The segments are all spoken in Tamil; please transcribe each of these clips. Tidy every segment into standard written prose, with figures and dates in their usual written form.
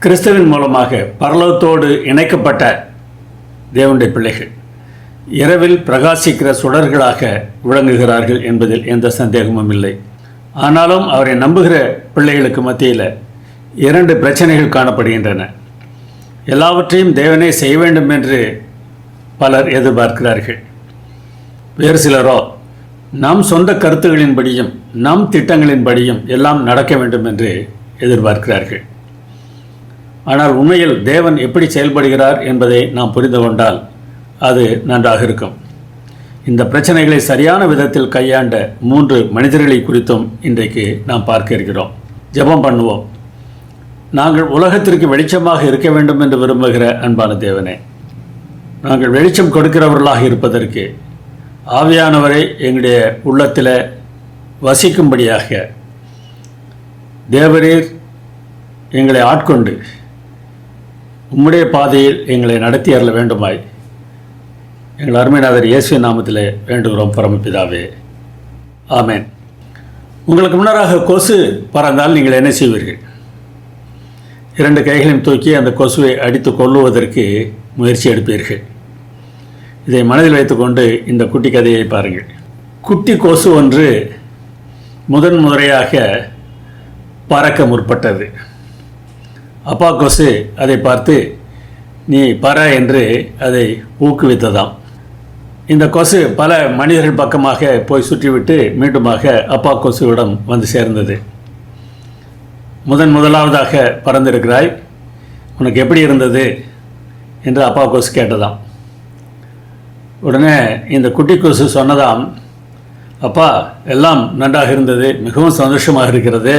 கிறிஸ்துவின் மூலமாக பரலோகத்தோடு இணைக்கப்பட்ட தேவனுடைய பிள்ளைகள் இரவில் பிரகாசிக்கிற சுடர்களாக விளங்குகிறார்கள் என்பதில் எந்த சந்தேகமும் இல்லை. ஆனாலும் அவரை நம்புகிற பிள்ளைகளுக்கு மத்தியில் இரண்டு பிரச்சனைகள் காணப்படுகின்றன. எல்லாவற்றையும் தேவனே செய்ய வேண்டும் என்று பலர் எதிர்பார்க்கிறார்கள். வேறு சிலரோ நம் சொந்த கருத்துகளின்படியும் நம் திட்டங்களின்படியும் எல்லாம் நடக்க வேண்டும் என்று எதிர்பார்க்கிறார்கள். ஆனால் உண்மையில் தேவன் எப்படி செயல்படுகிறார் என்பதை நாம் புரிந்து கொண்டால் அது நன்றாக இருக்கும். இந்த பிரச்சனைகளை சரியான விதத்தில் கையாண்ட 3 மனிதர்களை குறித்தும் இன்றைக்கு நாம் பார்க்க இருக்கிறோம். ஜெபம் பண்ணுவோம். நாங்கள் உலகத்திற்கு வெளிச்சமாக இருக்க வேண்டும் என்று விரும்புகிற அன்பான தேவனே, நாங்கள் வெளிச்சம் கொடுக்கிறவர்களாக இருப்பதற்கு ஆவியானவரை எங்களுடைய உள்ளத்தில் வசிக்கும்படியாக தேவரீர் எங்களை ஆட்கொண்டு உம்முடைய பாதையில் எங்களை நடத்தி அருள வேண்டுமாய் எங்கள் அருமைநாதர் இயேசுவின் நாமத்திலே வேண்டுகிறோம் பரமபிதாவே, ஆமேன். உங்களுக்கு முன்னராக கொசு பறந்தால் நீங்கள் என்ன செய்வீர்கள்? 2 கைகளையும் தூக்கி அந்த கொசுவை அடித்து கொள்ளுவதற்கு முயற்சி எடுப்பீர்கள். இதை மனதில் வைத்துக்கொண்டு இந்த குட்டி கதையை பாருங்கள். குட்டி கொசு ஒன்று முதன்முறையாக பறக்க முற்பட்டது. அப்பா கொசு அதை பார்த்து நீ பற என்று அதை ஊக்குவித்ததாம். இந்த கொசு பல மனிதர்கள் பக்கமாக போய் சுற்றிவிட்டு மீண்டுமாக அப்பா கொசுவிடம் வந்து சேர்ந்தது. முதலாவதாக பறந்திருக்கிறாய், உனக்கு எப்படி இருந்தது என்று அப்பா கொசு கேட்டதாம். உடனே இந்த குட்டி கொசு சொன்னதாம், அப்பா எல்லாம் நன்றாக இருந்தது, மிகவும் சந்தோஷமாக இருக்கிறது.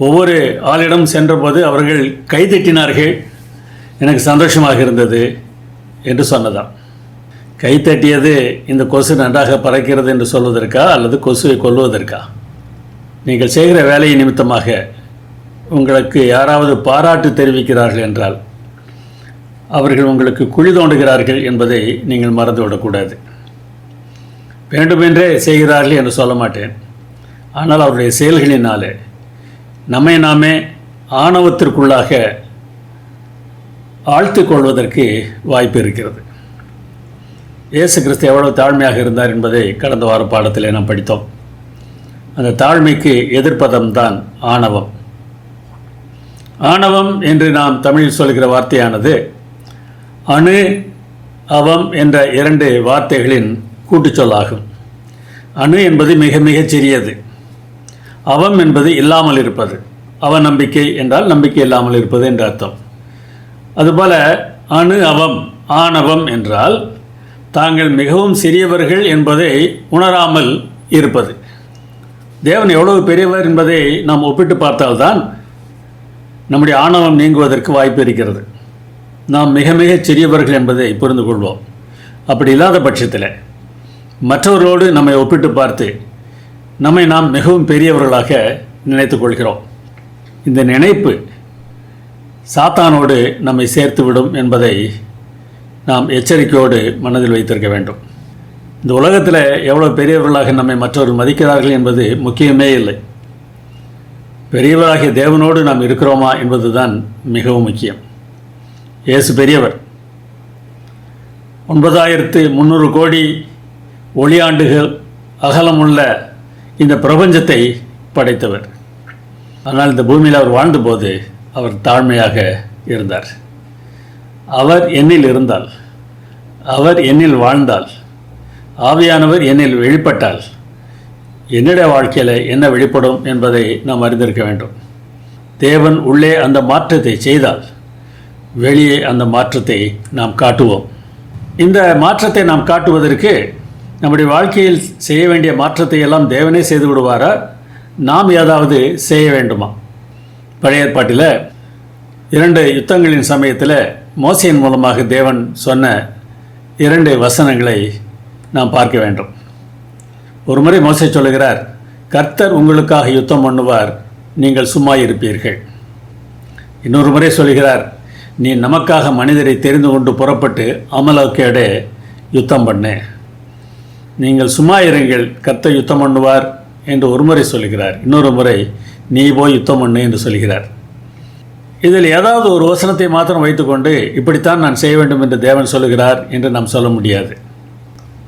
ஒவ்வொரு ஆளிடம் சென்றபோது அவர்கள் கைதட்டினார்கள், எனக்கு சந்தோஷமாக இருந்தது என்று சொன்னதாம். கைத்தட்டியது இந்த கொசு நன்றாக பறக்கிறது என்று சொல்வதற்கா அல்லது கொசுவை கொல்வதற்கா? நீங்கள் செய்கிற வேலையை நிமித்தமாக உங்களுக்கு யாராவது பாராட்டு தெரிவிக்கிறார்கள் என்றால் அவர்கள் உங்களுக்கு குழி தோண்டுகிறார்கள் என்பதை நீங்கள் மறந்துவிடக்கூடாது. வேண்டுமென்றே செய்கிறார்கள் என்று சொல்ல மாட்டேன், ஆனால் அவருடைய செயல்களினாலே நம்மை நாமே ஆணவத்திற்குள்ளாக ஆழ்த்து கொள்வதற்கு வாய்ப்பு இருக்கிறது. இயேசு கிறிஸ்து எவ்வளவு தாழ்மையாக இருந்தார் என்பதை கடந்த வார பாடத்தில் நாம் படித்தோம். அந்த தாழ்மைக்கு எதிர்ப்பதம்தான் ஆணவம். ஆணவம் என்று நாம் தமிழில் சொல்கிற வார்த்தையானது அணு அவம் என்ற 2 வார்த்தைகளின் கூட்டுச்சொல்லாகும். அணு என்பது மிக மிகச் சிறியது, அவம் என்பது இல்லாமல் இருப்பது. அவநம்பிக்கை என்றால் நம்பிக்கை இல்லாமல் இருப்பது என்ற அர்த்தம். அதுபோல அணு அவம் ஆணவம் என்றால் தாங்கள் மிகவும் சிறியவர்கள் என்பதை உணராமல் இருப்பது. தேவன் எவ்வளவு பெரியவர் என்பதை நாம் ஒப்பிட்டு பார்த்தால்தான் நம்முடைய ஆணவம் நீங்குவதற்கு வாய்ப்பு இருக்கிறது. நாம் மிக மிகச் சிறியவர்கள் என்பதை புரிந்து கொள்வோம். அப்படி இல்லாத பட்சத்தில் மற்றவர்களோடு நம்மை ஒப்பிட்டு பார்த்து நம்மை நாம் மிகவும் பெரியவர்களாக நினைத்து கொள்கிறோம். இந்த நினைப்பு சாத்தானோடு நம்மை சேர்த்துவிடும் என்பதை நாம் எச்சரிக்கையோடு மனதில் வைத்திருக்க வேண்டும். இந்த உலகத்தில் எவ்வளோ பெரியவர்களாக நம்மை மற்றவர்கள் மதிக்கிறார்கள் என்பது முக்கியமே இல்லை. பெரியவராகிய தேவனோடு நாம் இருக்கிறோமா என்பது தான் மிகவும் முக்கியம். இயேசு பெரியவர். 9300 கோடி ஒளியாண்டுகள் அகலமுள்ள இந்த பிரபஞ்சத்தை படைத்தவர். ஆனால் இந்த பூமியில் அவர் வாழ்ந்தபோது அவர் தாழ்மையாக இருந்தார். அவர் என்னில் இருந்தால், அவர் என்னில் வாழ்ந்தால், ஆவியானவர் என்னில் வெளிப்பட்டால் என்னுடைய வாழ்க்கையில் என்ன வெளிப்படும் என்பதை நாம் அறிந்திருக்க வேண்டும். தேவன் உள்ளே அந்த மாற்றத்தை செய்தால் வெளியே அந்த மாற்றத்தை நாம் காட்டுவோம். இந்த மாற்றத்தை நாம் காட்டுவதற்கு நம்முடைய வாழ்க்கையில் செய்ய வேண்டிய மாற்றத்தை எல்லாம் தேவனே செய்து விடுவாரா, நாம் ஏதாவது செய்ய வேண்டுமா? பழைய ஏற்பாட்டில் 2 யுத்தங்களின் சமயத்தில் மோசையின் மூலமாக தேவன் சொன்ன 2 வசனங்களை நாம் பார்க்க வேண்டும். ஒரு முறை மோசே சொல்லுகிறார், கர்த்தர் உங்களுக்காக யுத்தம் பண்ணுவார், நீங்கள் சும்மா இருப்பீர்கள். இன்னொரு முறை சொல்கிறார், நீ நமக்காக மனிதரை தெரிந்து கொண்டு புறப்பட்டு அமலோக்கேட யுத்தம் பண்ணு, நீங்கள் சும்மா இருங்கள், கர்த்தர் யுத்தம் பண்ணுவார் என்று ஒரு முறை சொல்கிறார். இன்னொரு முறை நீ போய் யுத்தம் பண்ணு என்று சொல்கிறார். இதில் ஏதாவது ஒரு வசனத்தை மாத்திரம் வைத்துக்கொண்டு இப்படித்தான் நான் செய்ய வேண்டும் என்று தேவன் சொல்லுகிறார் என்று நாம் சொல்ல முடியாது.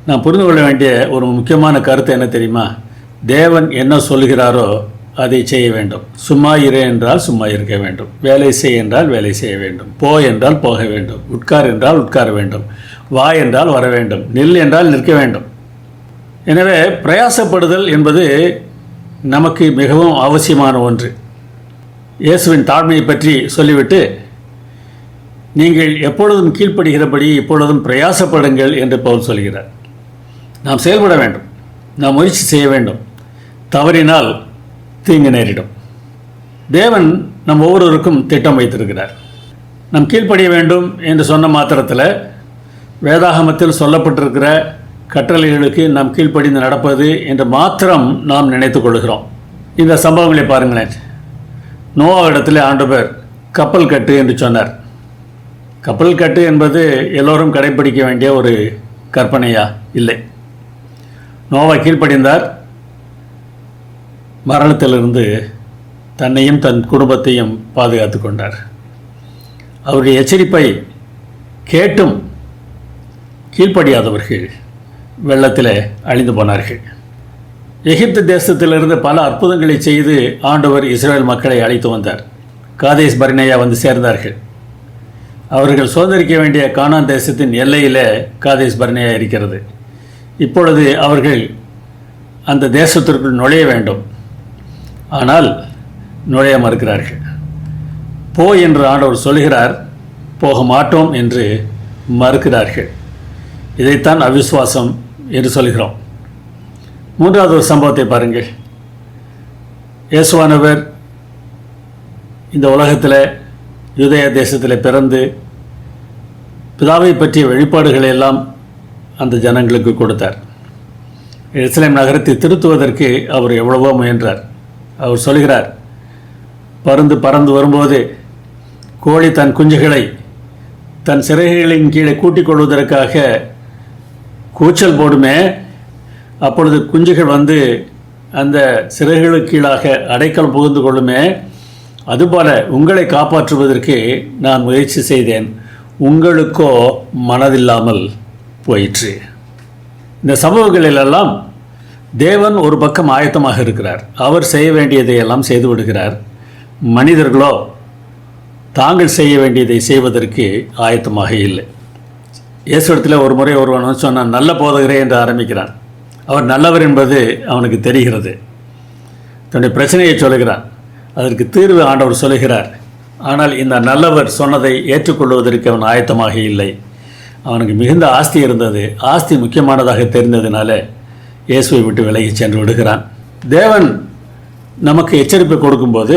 நாம் புரிந்து கொள்ள வேண்டிய ஒரு முக்கியமான கருத்து என்ன தெரியுமா? தேவன் என்ன சொல்லுகிறாரோ அதை செய்ய வேண்டும். சும்மா இரு என்றால் சும்மா இருக்க வேண்டும், வேலை செய் என்றால் வேலை செய்ய வேண்டும், போ என்றால் போக வேண்டும், உட்கார் என்றால் உட்கார வேண்டும், வா என்றால் வர வேண்டும், நில் என்றால் நிற்க வேண்டும். எனவே பிரயாசப்படுதல் என்பது நமக்கு மிகவும் அவசியமான ஒன்று. இயேசுவின் தாழ்மையை பற்றி சொல்லிவிட்டு, நீங்கள் எப்பொழுதும் கீழ்ப்படுகிறபடி இப்பொழுதும் பிரயாசப்படுங்கள் என்று பவுல் சொல்கிறார். நாம் செயல்பட வேண்டும், நாம் முயற்சி செய்ய வேண்டும். தவறினால் தீங்கு நேரிடும். தேவன் நம் ஒவ்வொருவருக்கும் திட்டம் வைத்திருக்கிறார். நாம் கீழ்ப்படிய வேண்டும் என்று சொன்ன மாத்திரத்தில் வேதாகமத்தில் சொல்லப்பட்டிருக்கிற கட்டளைகளுக்கு நாம் கீழ்ப்படிந்து நடப்பது என்று மாத்திரம் நாம் நினைத்து கொள்கிறோம். இந்த சம்பவங்களை பாருங்களேன். நோவாவிடத்தில் ஆண்டவர் கப்பல் கட்டு என்று சொன்னார். கப்பல் கட்டு என்பது எல்லோரும் கடைப்பிடிக்க வேண்டிய ஒரு கற்பனையா? இல்லை. நோவா கீழ்ப்படிந்தார். மரணத்திலிருந்து தன்னையும் தன் குடும்பத்தையும் பாதுகாத்து கொண்டார். அவருடைய எச்சரிப்பை கேட்டும் கீழ்ப்படியாதவர்கள் வெள்ளத்தில் அழிந்து போனார்கள். எகிப்து தேசத்திலிருந்து பல அற்புதங்களை செய்து ஆண்டவர் இஸ்ரேல் மக்களை அழைத்து வந்தார். காதேஸ் பர்னேயா வந்து சேர்ந்தார்கள். அவர்கள் சுதந்திரிக்க வேண்டிய கானான் தேசத்தின் எல்லையில் காதேஸ் பர்னேயா இருக்கிறது. இப்பொழுது அவர்கள் அந்த தேசத்திற்குள் நுழைய வேண்டும். ஆனால் நுழைய மறுக்கிறார்கள். போ என்று ஆண்டவர் சொல்கிறார், போக மாட்டோம் என்று மறுக்கிறார்கள். இதைத்தான் அவிசுவாசம் என்று சொல்கிறோம். மூன்றாவது ஒரு சம்பவத்தை பாருங்கள். இயேசுவானவர் இந்த உலகத்தில் யூதேய தேசத்தில் பிறந்து பிதாவை பற்றிய வெளிப்பாடுகளை எல்லாம் அந்த ஜனங்களுக்கு கொடுத்தார். எருசலேம் நகரத்தை திருத்துவதற்கு அவர் எவ்வளவோ முயன்றார். அவர் சொல்கிறார், பருந்து பறந்து வரும்போது கோழி தன் குஞ்சுகளை தன் சிறகுகளின் கீழே கூட்டிக் கொள்வதற்காக கூச்சல் போடுமே, அப்பொழுது குஞ்சுகள் வந்து அந்த சிறகுகளுக்கு கீழாக அடைக்கல் புகுந்து கொள்ளுமே, அதுபோல உங்களை காப்பாற்றுவதற்கு நான் முயற்சி செய்தேன், உங்களுக்கோ மனதில்லாமல் போயிற்று. இந்த சம்பவங்களிலெல்லாம் தேவன் ஒரு பக்கம் ஆயத்தமாக இருக்கிறார். அவர் செய்ய வேண்டியதை எல்லாம் செய்து விடுகிறார். மனிதர்களோ தாங்கள் செய்ய வேண்டியதை செய்வதற்கு ஆயத்தமாக இல்லை. இயேசுவிடத்தில் ஒரு முறை ஒருவன் சொன்னான், நல்ல போதகரே என்று ஆரம்பிக்கிறான். அவர் நல்லவர் என்பது அவனுக்கு தெரிகிறது. தன்னுடைய பிரச்சனையை சொல்லுகிறான். அதற்கு தீர்வு ஆண்டவர் சொல்லுகிறார். ஆனால் இந்த நல்லவர் சொன்னதை ஏற்றுக்கொள்வதற்கு அவன் ஆயத்தமாக இல்லை. அவனுக்கு மிகுந்த ஆஸ்தி இருந்தது. ஆஸ்தி முக்கியமானதாக தெரிந்ததினால இயேசுவை விட்டு விலகி சென்று விடுகிறான். தேவன் நமக்கு எச்சரிப்பை கொடுக்கும்போது,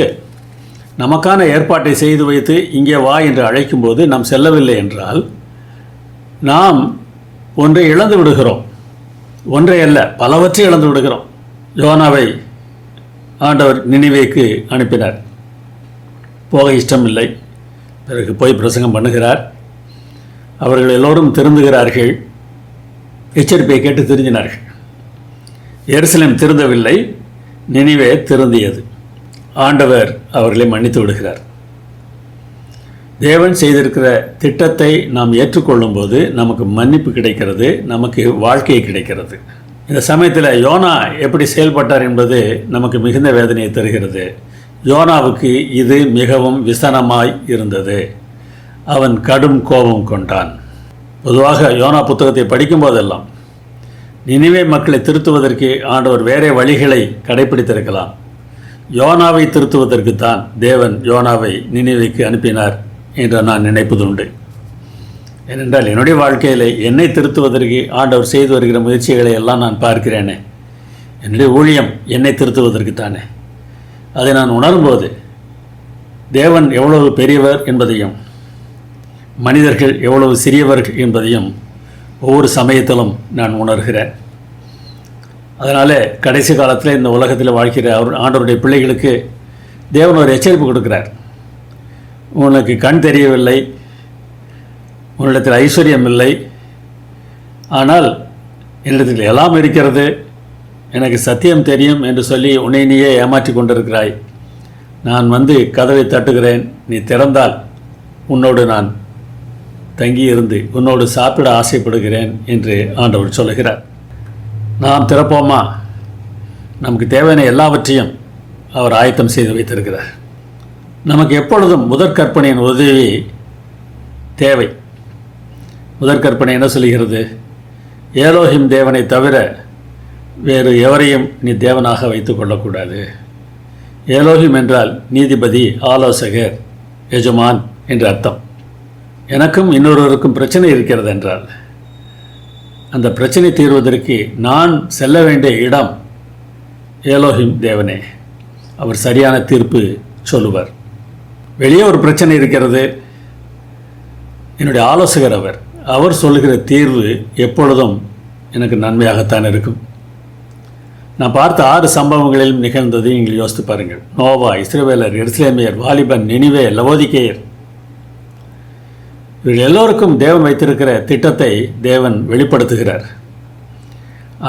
நமக்கான ஏற்பாட்டை செய்து வைத்து இங்கே வா என்று அழைக்கும்போது நாம் செல்லவில்லை என்றால் நாம் ஒன்றை இழந்து விடுகிறோம். ஒன்றை அல்ல, பலவற்றை இழந்து விடுகிறோம். யோனாவை ஆண்டவர் நினிவேக்கு அனுப்பினார். போக இஷ்டமில்லை. பிறகு போய் பிரசங்கம் பண்ணுகிறார். அவர்கள் எல்லோரும் திருந்துகிறார்கள். எச்சரிப்பை கேட்டு திருந்தினார்கள். எருசலேம் திருந்தவில்லை, நினிவே திருந்தியது. ஆண்டவர் அவர்களை மன்னித்து விடுகிறார். தேவன் செய்திருக்கிற திட்டத்தை நாம் ஏற்றுக்கொள்ளும் போது நமக்கு மன்னிப்பு கிடைக்கிறது, நமக்கு வாழ்க்கை கிடைக்கிறது. இந்த சமயத்தில் யோனா எப்படி செயல்பட்டார் என்பது நமக்கு மிகுந்த வேதனையை தருகிறது. யோனாவுக்கு இது மிகவும் விசனமாய் இருந்தது. அவன் கடும் கோபம் கொண்டான். பொதுவாக யோனா புத்தகத்தை படிக்கும் போதெல்லாம் நினிவே மக்களை திருத்துவதற்கு ஆண்டவர் வேறே வழிகளை கடைப்பிடித்திருக்கலாம். யோனாவை திருத்துவதற்குத்தான் தேவன் யோனாவை நினிவேக்கு அனுப்பினார் என்று நான் நினைப்பதுண்டு. ஏனென்றால் என்னுடைய வாழ்க்கையில் என்னை திருத்துவதற்கு ஆண்டவர் செய்து வருகிற முயற்சிகளை எல்லாம் நான் பார்க்கிறேனே. என்னுடைய ஊழியம் என்னை திருத்துவதற்கு தானே. அதை நான் உணரும்போது தேவன் எவ்வளவு பெரியவர் என்பதையும் மனிதர்கள் எவ்வளவு சிறியவர்கள் என்பதையும் ஒவ்வொரு சமயத்திலும் நான் உணர்கிறேன். அதனால் கடைசி காலத்தில் இந்த உலகத்தில் வாழ்கிற ஆண்டவருடைய பிள்ளைகளுக்கு தேவன் ஒரு எச்சரிப்பு கொடுக்கிறார். உனக்கு கண் தெரியவில்லை, உன்னிடத்தில் ஐஸ்வர்யம் இல்லை, ஆனால் என்னிடத்தில் எல்லாம் இருக்கிறது, எனக்கு சத்தியம் தெரியும் என்று சொல்லி உன்னை நீயே ஏமாற்றி கொண்டிருக்கிறாய். நான் வந்து கதவை தட்டுகிறேன், நீ திறந்தால் உன்னோடு நான் தங்கியிருந்து உன்னோடு சாப்பிட ஆசைப்படுகிறேன் என்று ஆண்டவர் சொல்லுகிறார். நாம் திறப்போமா? நமக்கு தேவையான எல்லாவற்றையும் அவர் ஆயத்தம் செய்து வைத்திருக்கிறார். நமக்கு எப்பொழுதும் முதற்கற்பனையின் உதவி தேவை. முதற்கற்பனை என்ன சொல்கிறது? ஏலோஹிம் தேவனை தவிர வேறு எவரையும் நீ தேவனாக வைத்து கொள்ளக்கூடாது. ஏலோஹிம் என்றால் நீதிபதி, ஆலோசகர், எஜமான் என்று அர்த்தம். எனக்கும் இன்னொருவருக்கும் பிரச்சனை இருக்கிறது என்றால் அந்த பிரச்சனை தீர்வதற்கு நான் செல்ல வேண்டிய இடம் ஏலோஹிம் தேவனே. அவர் சரியான தீர்ப்பு சொல்லுவார். வெளியே ஒரு பிரச்சனை இருக்கிறது, என்னுடைய ஆலோசகர் அவர் சொல்லுகிற தீர்வு எப்பொழுதும் எனக்கு நன்மையாகத்தான் இருக்கும். நான் பார்த்த 6 சம்பவங்களிலும் நிகழ்ந்தது நீங்கள் யோசித்து பாருங்கள். நோவா, இஸ்ரவேலர், எருசலேமியர், வாலிபன், நினிவே, லவோதிக்கேயர், இவர்கள் எல்லோருக்கும் தேவன் வைத்திருக்கிற திட்டத்தை தேவன் வெளிப்படுத்துகிறார்.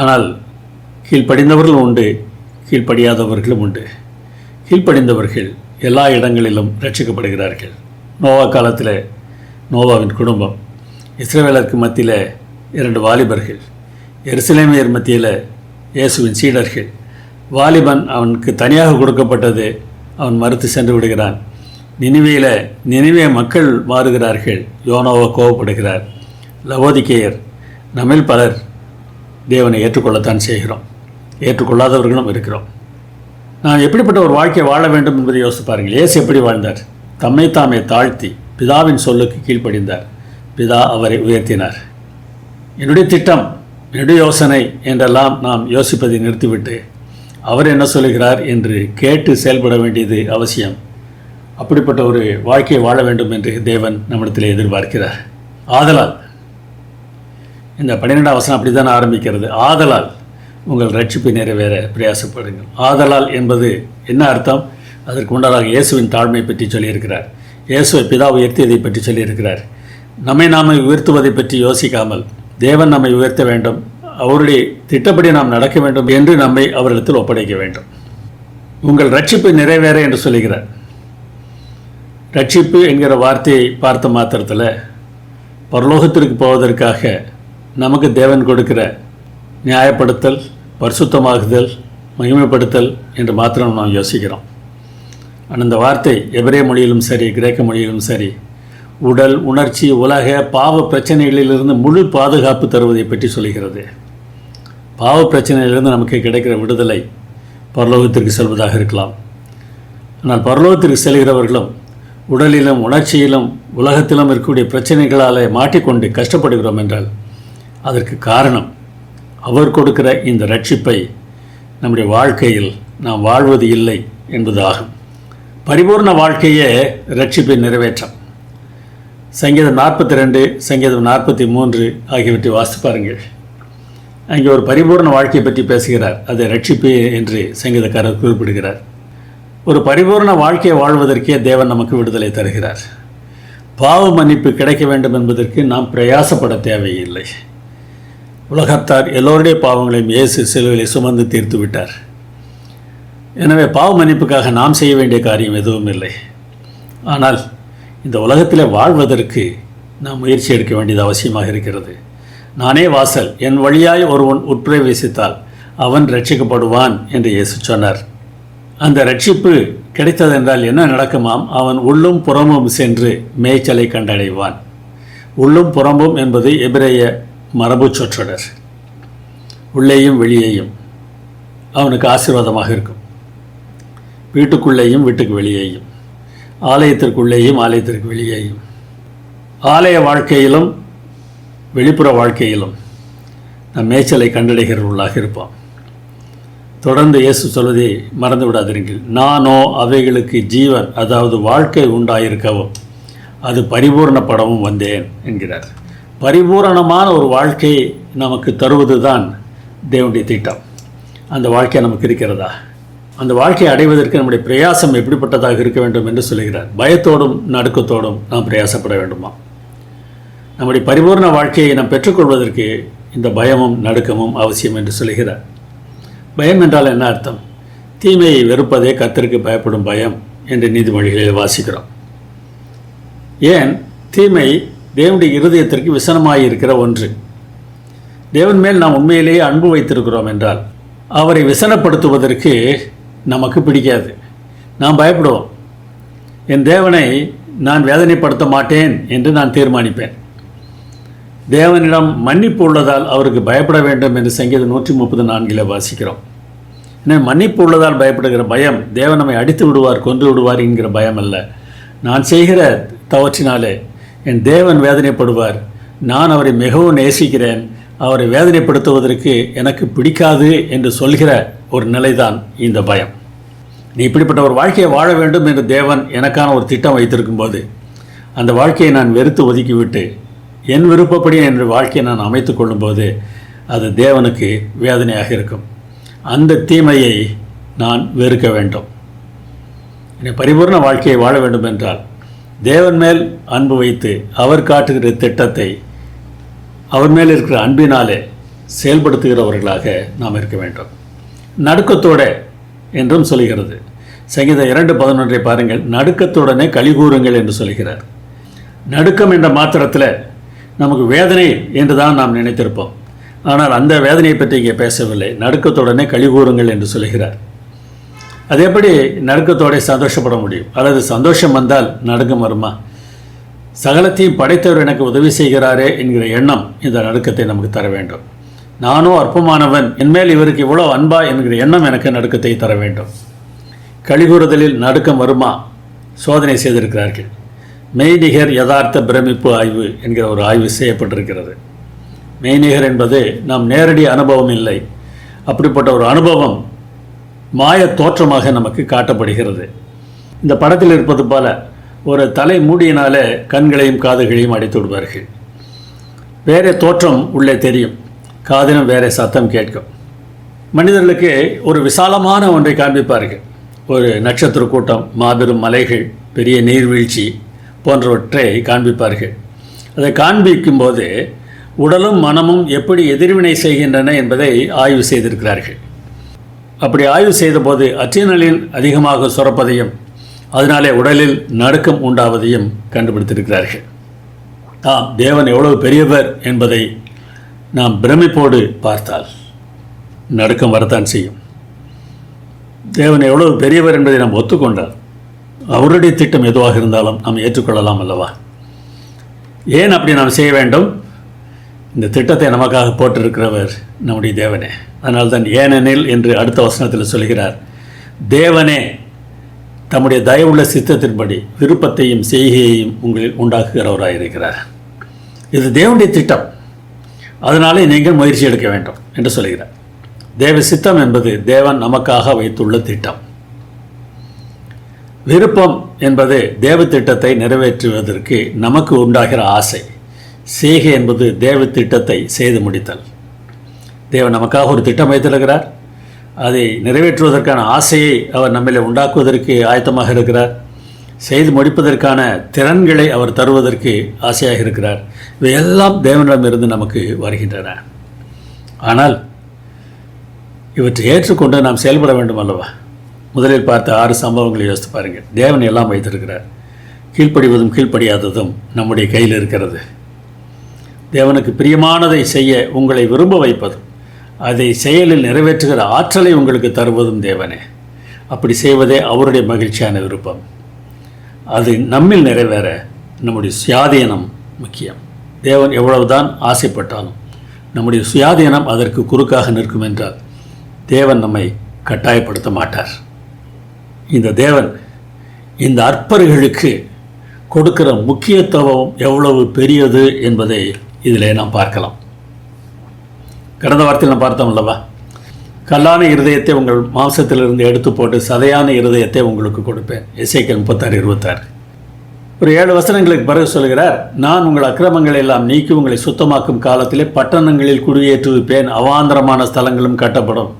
ஆனால் கீழ்ப்படிந்தவர்களும் உண்டு, கீழ்ப்படியாதவர்களும் உண்டு. கீழ்ப்படிந்தவர்கள் எல்லா இடங்களிலும் ரட்சிக்கப்படுகிறார்கள். நோவா காலத்தில் நோவாவின் குடும்பம், இஸ்ரவேலருக்கு மத்தியில் 2 வாலிபர்கள், எருசலேமியர் மத்தியில் இயேசுவின் சீடர்கள். வாலிபன் அவனுக்கு தனியாக கொடுக்கப்பட்டது, அவன் மறுத்து சென்று விடுகிறான். நினிவே மக்கள் மாறுகிறார்கள், யோனாவோ கோபப்படுகிறார். லவோதிக்கேயர், நம்மில் பலர் தேவனை ஏற்றுக்கொள்ளத்தான் செய்கிறோம், ஏற்றுக்கொள்ளாதவர்களும் இருக்கிறோம். நாம் எப்படிப்பட்ட ஒரு வாழ்க்கையை வாழ வேண்டும் என்பதை யோசித்து பாருங்கள். இயேசு எப்படி வாழ்ந்தார்? தம்மை தாமே தாழ்த்தி பிதாவின் சொல்லுக்கு கீழ்ப்படிந்தார். பிதா அவரை உயர்த்தினார். என்னுடைய திட்டம், என்னுடைய யோசனை என்றெல்லாம் நாம் யோசிப்பதை நிறுத்திவிட்டு அவர் என்ன சொல்லுகிறார் என்று கேட்டு செயல்பட வேண்டியது அவசியம். அப்படிப்பட்ட ஒரு வாழ்க்கையை வாழ வேண்டும் என்று தேவன் நம்மிடத்தில் எதிர்பார்க்கிறார். ஆதலால், இந்த 12ஆம் வசனம் அப்படி தான் ஆரம்பிக்கிறது. ஆதலால் உங்கள் ரட்சிப்பை நிறைவேற பிரயாசப்படுங்கள். ஆதலால் என்பது என்ன அர்த்தம்? அதற்கு முன்னதாக இயேசுவின் தாழ்மை பற்றி சொல்லியிருக்கிறார். இயேசுவை பிதா உயர்த்தியதை பற்றி சொல்லியிருக்கிறார். நாமே உயர்த்துவதை பற்றி யோசிக்காமல் தேவன் நம்மை உயர்த்த வேண்டும், அவருடைய திட்டப்படி நாம் நடக்க வேண்டும் என்று நம்மை அவரிடத்தில் ஒப்படைக்க வேண்டும். உங்கள் ரட்சிப்பை நிறைவேற என்று சொல்லுகிறார். ரட்சிப்பு என்கிற வார்த்தையை பார்த்த மாத்திரத்தில் பரலோகத்திற்கு போவதற்காக நமக்கு தேவன் கொடுக்கிற நியாயப்படுத்தல், பரிசுத்தமாகுதல், மகிமைப்படுத்தல் என்று மாத்திரம் நாம் யோசிக்கிறோம். ஆனால் இந்த வார்த்தை எபிரேய மொழியிலும் சரி, கிரேக்க மொழியிலும் சரி, உடல், உணர்ச்சி, உலக பாவ பிரச்சனைகளிலிருந்து முழு பாதுகாப்பு தருவதை பற்றி சொல்கிறது. பாவ பிரச்சனையிலிருந்து நமக்கு கிடைக்கிற விடுதலை பரலோகத்திற்கு செல்வதாக இருக்கலாம். ஆனால் பரலோகத்திற்கு செல்கிறவர்களும் உடலிலும் உணர்ச்சியிலும் உலகத்திலும் இருக்கக்கூடிய பிரச்சனைகளால் மாட்டிக்கொண்டு கஷ்டப்படுகிறோம் என்றால் அதற்கு காரணம் அவர் கொடுக்கிற இந்த ரட்சிப்பை நம்முடைய வாழ்க்கையில் நாம் வாழ்வது இல்லை என்பது ஆகும். பரிபூர்ண வாழ்க்கையே ரட்சிப்பை நிறைவேற்றம். சங்கீதம் 42, சங்கீதம் 43 ஆகியவற்றை வாசித்து பாருங்கள். அங்கே ஒரு பரிபூர்ண வாழ்க்கையை பற்றி பேசுகிறார். அதை ரட்சிப்பு என்று சங்கீதக்காரர் குறிப்பிடுகிறார். ஒரு பரிபூர்ண வாழ்க்கையை வாழ்வதற்கே தேவன் நமக்கு விடுதலை தருகிறார். பாவ மன்னிப்பு கிடைக்க வேண்டும் என்பதற்கு நாம் பிரயாசப்பட தேவையில்லை. உலகத்தார் எல்லோருடைய பாவங்களையும் இயேசு சிலுவையிலே சுமந்து தீர்த்து விட்டார். எனவே பாவ மன்னிப்புக்காக நாம் செய்ய வேண்டிய காரியம் எதுவும் இல்லை. ஆனால் இந்த உலகத்தில் வாழ்வதற்கு நாம் முயற்சி எடுக்க வேண்டியது அவசியமாக இருக்கிறது. நானே வாசல், என் வழியாய் ஒருவன் உட்பிரவேசித்தால் அவன் ரட்சிக்கப்படுவான் என்று இயேசு சொன்னார். அந்த ரட்சிப்பு கிடைத்ததென்றால் என்ன நடக்குமாம்? அவன் உள்ளும் புறமும் சென்று மேய்ச்சலை கண்டடைவான். உள்ளும் புறமும் என்பது எபிரேய மரபு சொற்றொடர். உள்ளேயும் வெளியேயும் அவனுக்கு ஆசீர்வாதமாக இருக்கும். வீட்டுக்குள்ளேயும் வீட்டுக்கு வெளியேயும், ஆலயத்திற்குள்ளேயும் ஆலயத்திற்கு வெளியேயும், ஆலய வாழ்க்கையிலும் வெளிப்புற வாழ்க்கையிலும் நம் மேய்ச்சலை கண்டடைகிறவர்களாக இருப்போம். தொடர்ந்து இயேசு சொல்வதை மறந்து விடாதீர்கள். நானோ அவைகளுக்கு ஜீவன், அதாவது வாழ்க்கை உண்டாயிருக்கவும் அது பரிபூர்ணப்படவும் வந்தேன் என்கிறார். பரிபூரணமான ஒரு வாழ்க்கையை நமக்கு தருவது தான் தேவனுடைய திட்டம். அந்த வாழ்க்கை நமக்கு இருக்கிறதா? அந்த வாழ்க்கையை அடைவதற்கு நம்முடைய பிரயாசம் எப்படிப்பட்டதாக இருக்க வேண்டும் என்று சொல்கிறார். பயத்தோடும் நடுக்கத்தோடும் நாம் பிரயாசப்பட வேண்டுமா? நம்முடைய பரிபூர்ண வாழ்க்கையை நாம் பெற்றுக்கொள்வதற்கு இந்த பயமும் நடுக்கமும் அவசியம் என்று சொல்கிறார். பயம் என்றால் என்ன அர்த்தம்? தீமையை வெறுப்பதே கர்த்தருக்கு பயப்படும் பயம் என்று நீதிமொழிகளில் வாசிக்கிறோம். ஏன் தீமை தேவனுடைய இருதயத்திற்கு விசனமாயிருக்கிற ஒன்று. தேவன் மேல் நாம் உண்மையிலேயே அன்பு வைத்திருக்கிறோம் என்றால் அவரை விசனப்படுத்துவதற்கு நமக்கு பிடிக்காது. நாம் பயப்படுவோம். என் தேவனை நான் வேதனைப்படுத்த மாட்டேன் என்று நான் தீர்மானிப்பேன். தேவனிடம் மன்னிப்பு உள்ளதால் அவருக்கு பயப்பட வேண்டும் என்று சங்கீதம் 134 வாசிக்கிறோம். எனவே மன்னிப்பு உள்ளதால் பயப்படுகிற பயம் தேவன் நம்மை அடித்து விடுவார், கொன்று விடுவார் என்கிற பயம் அல்ல. நான் செய்கிற தவற்றினாலே என் தேவன் வேதனைப்படுவார், நான் அவரை மிகவும் நேசிக்கிறேன், அவரை வேதனைப்படுத்துவதற்கு எனக்கு பிடிக்காது என்று சொல்கிற ஒரு நிலைதான் இந்த பயம். நீ இப்படிப்பட்ட ஒரு வாழ்க்கையை வாழ வேண்டும் என்று தேவன் எனக்கான ஒரு திட்டம் வைத்திருக்கும் போது அந்த வாழ்க்கையை நான் வெறுத்து ஒதுக்கிவிட்டு என் விருப்பப்படி என்ற வாழ்க்கையை நான் அமைத்து கொள்ளும்போது அது தேவனுக்கு வேதனையாக இருக்கும். அந்த தீமையை நான் வெறுக்க வேண்டும். பரிபூர்ண வாழ்க்கையை வாழ வேண்டும் என்றால் தேவன் மேல் அன்பு வைத்து அவர் காட்டுகிற திட்டத்தை அவர் மேல் இருக்கிற அன்பினாலே செயல்படுத்துகிறவர்களாக நாம் இருக்க வேண்டும். நடுக்கத்தோடு என்றும் சொல்கிறது. சங்கீதம் 2:11 பாருங்கள். நடுக்கத்துடனே கலிகூறுங்கள் என்று சொல்கிறார். நடுக்கம் என்ற மாத்திரத்தில் நமக்கு வேதனை என்று தான் நாம் நினைத்திருப்போம். ஆனால் அந்த வேதனையை பற்றி இங்கே பேசவில்லை. நடுக்கத்துடனே கலிகூறுங்கள் என்று சொல்கிறார். அது எப்படி நடுக்கத்தோட சந்தோஷப்பட முடியும்? அல்லது சந்தோஷம் வந்தால் நடுக்கம் வருமா? சகலத்தையும் படைத்தவர் எனக்கு உதவி செய்கிறாரே என்கிற எண்ணம் இந்த நடுக்கத்தை நமக்கு தர வேண்டும். நானோ அற்பமானவன், என்மேல் இவருக்கு இவ்வளோ அன்பா என்கிற எண்ணம் எனக்கு நடுக்கத்தை தர வேண்டும். கலிகூறுதலில் நடுக்கம் வருமா? சோதனை செய்திருக்கிறார்கள். மெய்நிகர் யதார்த்த பிரமிப்பு ஆய்வு என்கிற ஒரு ஆய்வு செய்யப்பட்டிருக்கிறது. மெய்நிகர் என்பது நாம் நேரடி அனுபவம் இல்லை. அப்படிப்பட்ட ஒரு அனுபவம் மாய தோற்றமாக நமக்கு காட்டப்படுகிறது. இந்த படத்தில் இருப்பது போல ஒரு தலை மூடியினாலே கண்களையும் காதுகளையும் அடைத்து விடுவார்கள். வேறே தோற்றம் உள்ளே தெரியும், காதிலும் வேறே சத்தம் கேட்கும். மனிதர்களுக்கு ஒரு விசாலமான ஒன்றை காண்பிப்பார்கள். ஒரு நட்சத்திர கூட்டம், மாபெரும் மலைகள், பெரிய நீர்வீழ்ச்சி போன்றவற்றை காண்பிப்பார்கள். அதை காண்பிக்கும்போது உடலும் மனமும் எப்படி எதிர்வினை செய்கின்றன என்பதை ஆய்வு செய்திருக்கிறார்கள். அப்படி ஆய்வு செய்தபோது அட்ரினலின் அதிகமாக சுரப்பதையும் அதனாலே உடலில் நடுக்கம் உண்டாவதையும் கண்டுபிடித்திருக்கிறார்கள். தேவன் எவ்வளவு பெரியவர் என்பதை நாம் பிரமிப்போடு பார்த்தால் நடுக்கம் வரத்தான் செய்யும். தேவன் எவ்வளவு பெரியவர் என்பதை நாம் ஒத்துக்கொண்டால் அவருடைய திட்டம் எதுவாக இருந்தாலும் நாம் ஏற்றுக்கொள்ளலாம் அல்லவா? ஏன் அப்படி நாம் செய்ய வேண்டும்? இந்த திட்டத்தை நமக்காக போட்டிருக்கிறவர் நம்முடைய தேவனே. அதனால்தான் ஏனெனில் என்று அடுத்த வசனத்தில் சொல்கிறார், தேவனே தம்முடைய தயவுள்ள சித்தத்தின்படி விருப்பத்தையும் செய்கையையும் உங்களில் உண்டாக்குகிறவராயிருக்கிறார். இது தேவனுடைய திட்டம், அதனாலே நீங்கள் முயற்சி எடுக்க வேண்டும் என்று சொல்கிறார். தேவ சித்தம் என்பது தேவன் நமக்காக வைத்துள்ள திட்டம். விருப்பம் என்பது தேவ திட்டத்தை நிறைவேற்றுவதற்கு நமக்கு உண்டாகிற ஆசை. செய்கை என்பது தேவ திட்டத்தை செய்து முடித்தல். தேவன் நமக்காக ஒரு திட்டம் வைத்திருக்கிறார். அதை நிறைவேற்றுவதற்கான ஆசையை அவர் நம்மளை உண்டாக்குவதற்கு ஆயத்தமாக இருக்கிறார். செய்து முடிப்பதற்கான திறன்களை அவர் தருவதற்கு ஆசையாக இருக்கிறார். இவையெல்லாம் தேவனிடமிருந்து நமக்கு வருகின்றன. ஆனால் இவற்றை ஏற்றுக்கொண்டு நாம் செயல்பட வேண்டும் அல்லவா? முதலில் பார்த்த 6 சம்பவங்களை யோசித்து பாருங்கள். தேவன் எல்லாம் வைத்திருக்கிறார். கீழ்ப்படிவதும் கீழ்ப்படியாததும் நம்முடைய கையில் இருக்கிறது. தேவனுக்கு பிரியமானதை செய்ய உங்களை விரும்ப வைப்பதும் அதை செயலில் நிறைவேற்றுகிற ஆற்றலை உங்களுக்கு தருவதும் தேவனே. அப்படி செய்வதே அவருடைய மகிழ்ச்சியான விருப்பம். அது நம்மில் நிறைவேற நம்முடைய சுயாதீனம் முக்கியம். தேவன் எவ்வளவுதான் ஆசைப்பட்டாலும் நம்முடைய சுயாதீனம் அதற்கு குறுக்காக நிற்கும் என்றால் தேவன் நம்மை கட்டாயப்படுத்த மாட்டார். இந்த தேவன் இந்த அற்பர்களுக்கு கொடுக்கிற முக்கியத்துவம் எவ்வளவு பெரியது என்பதை இதிலே நாம் பார்க்கலாம். கடந்த வாரத்தில் நாம் பார்த்தோம் அல்லவா? கல்லான இருதயத்தை உங்கள் மாம்சத்திலிருந்து எடுத்து போட்டு சதையான இருதயத்தை உங்களுக்கு கொடுப்பேன். எசேக்கியேல் 36:26. ஒரு 7 வசனங்களுக்கு பிறகு சொல்கிறார், நான் உங்கள் அக்கிரமங்களை எல்லாம் நீக்கி உங்களை சுத்தமாக்கும் காலத்திலே பட்டணங்களில் குடியேற்றுவிப்பேன், அவாந்தரமான ஸ்தலங்களும் கட்டப்படும்.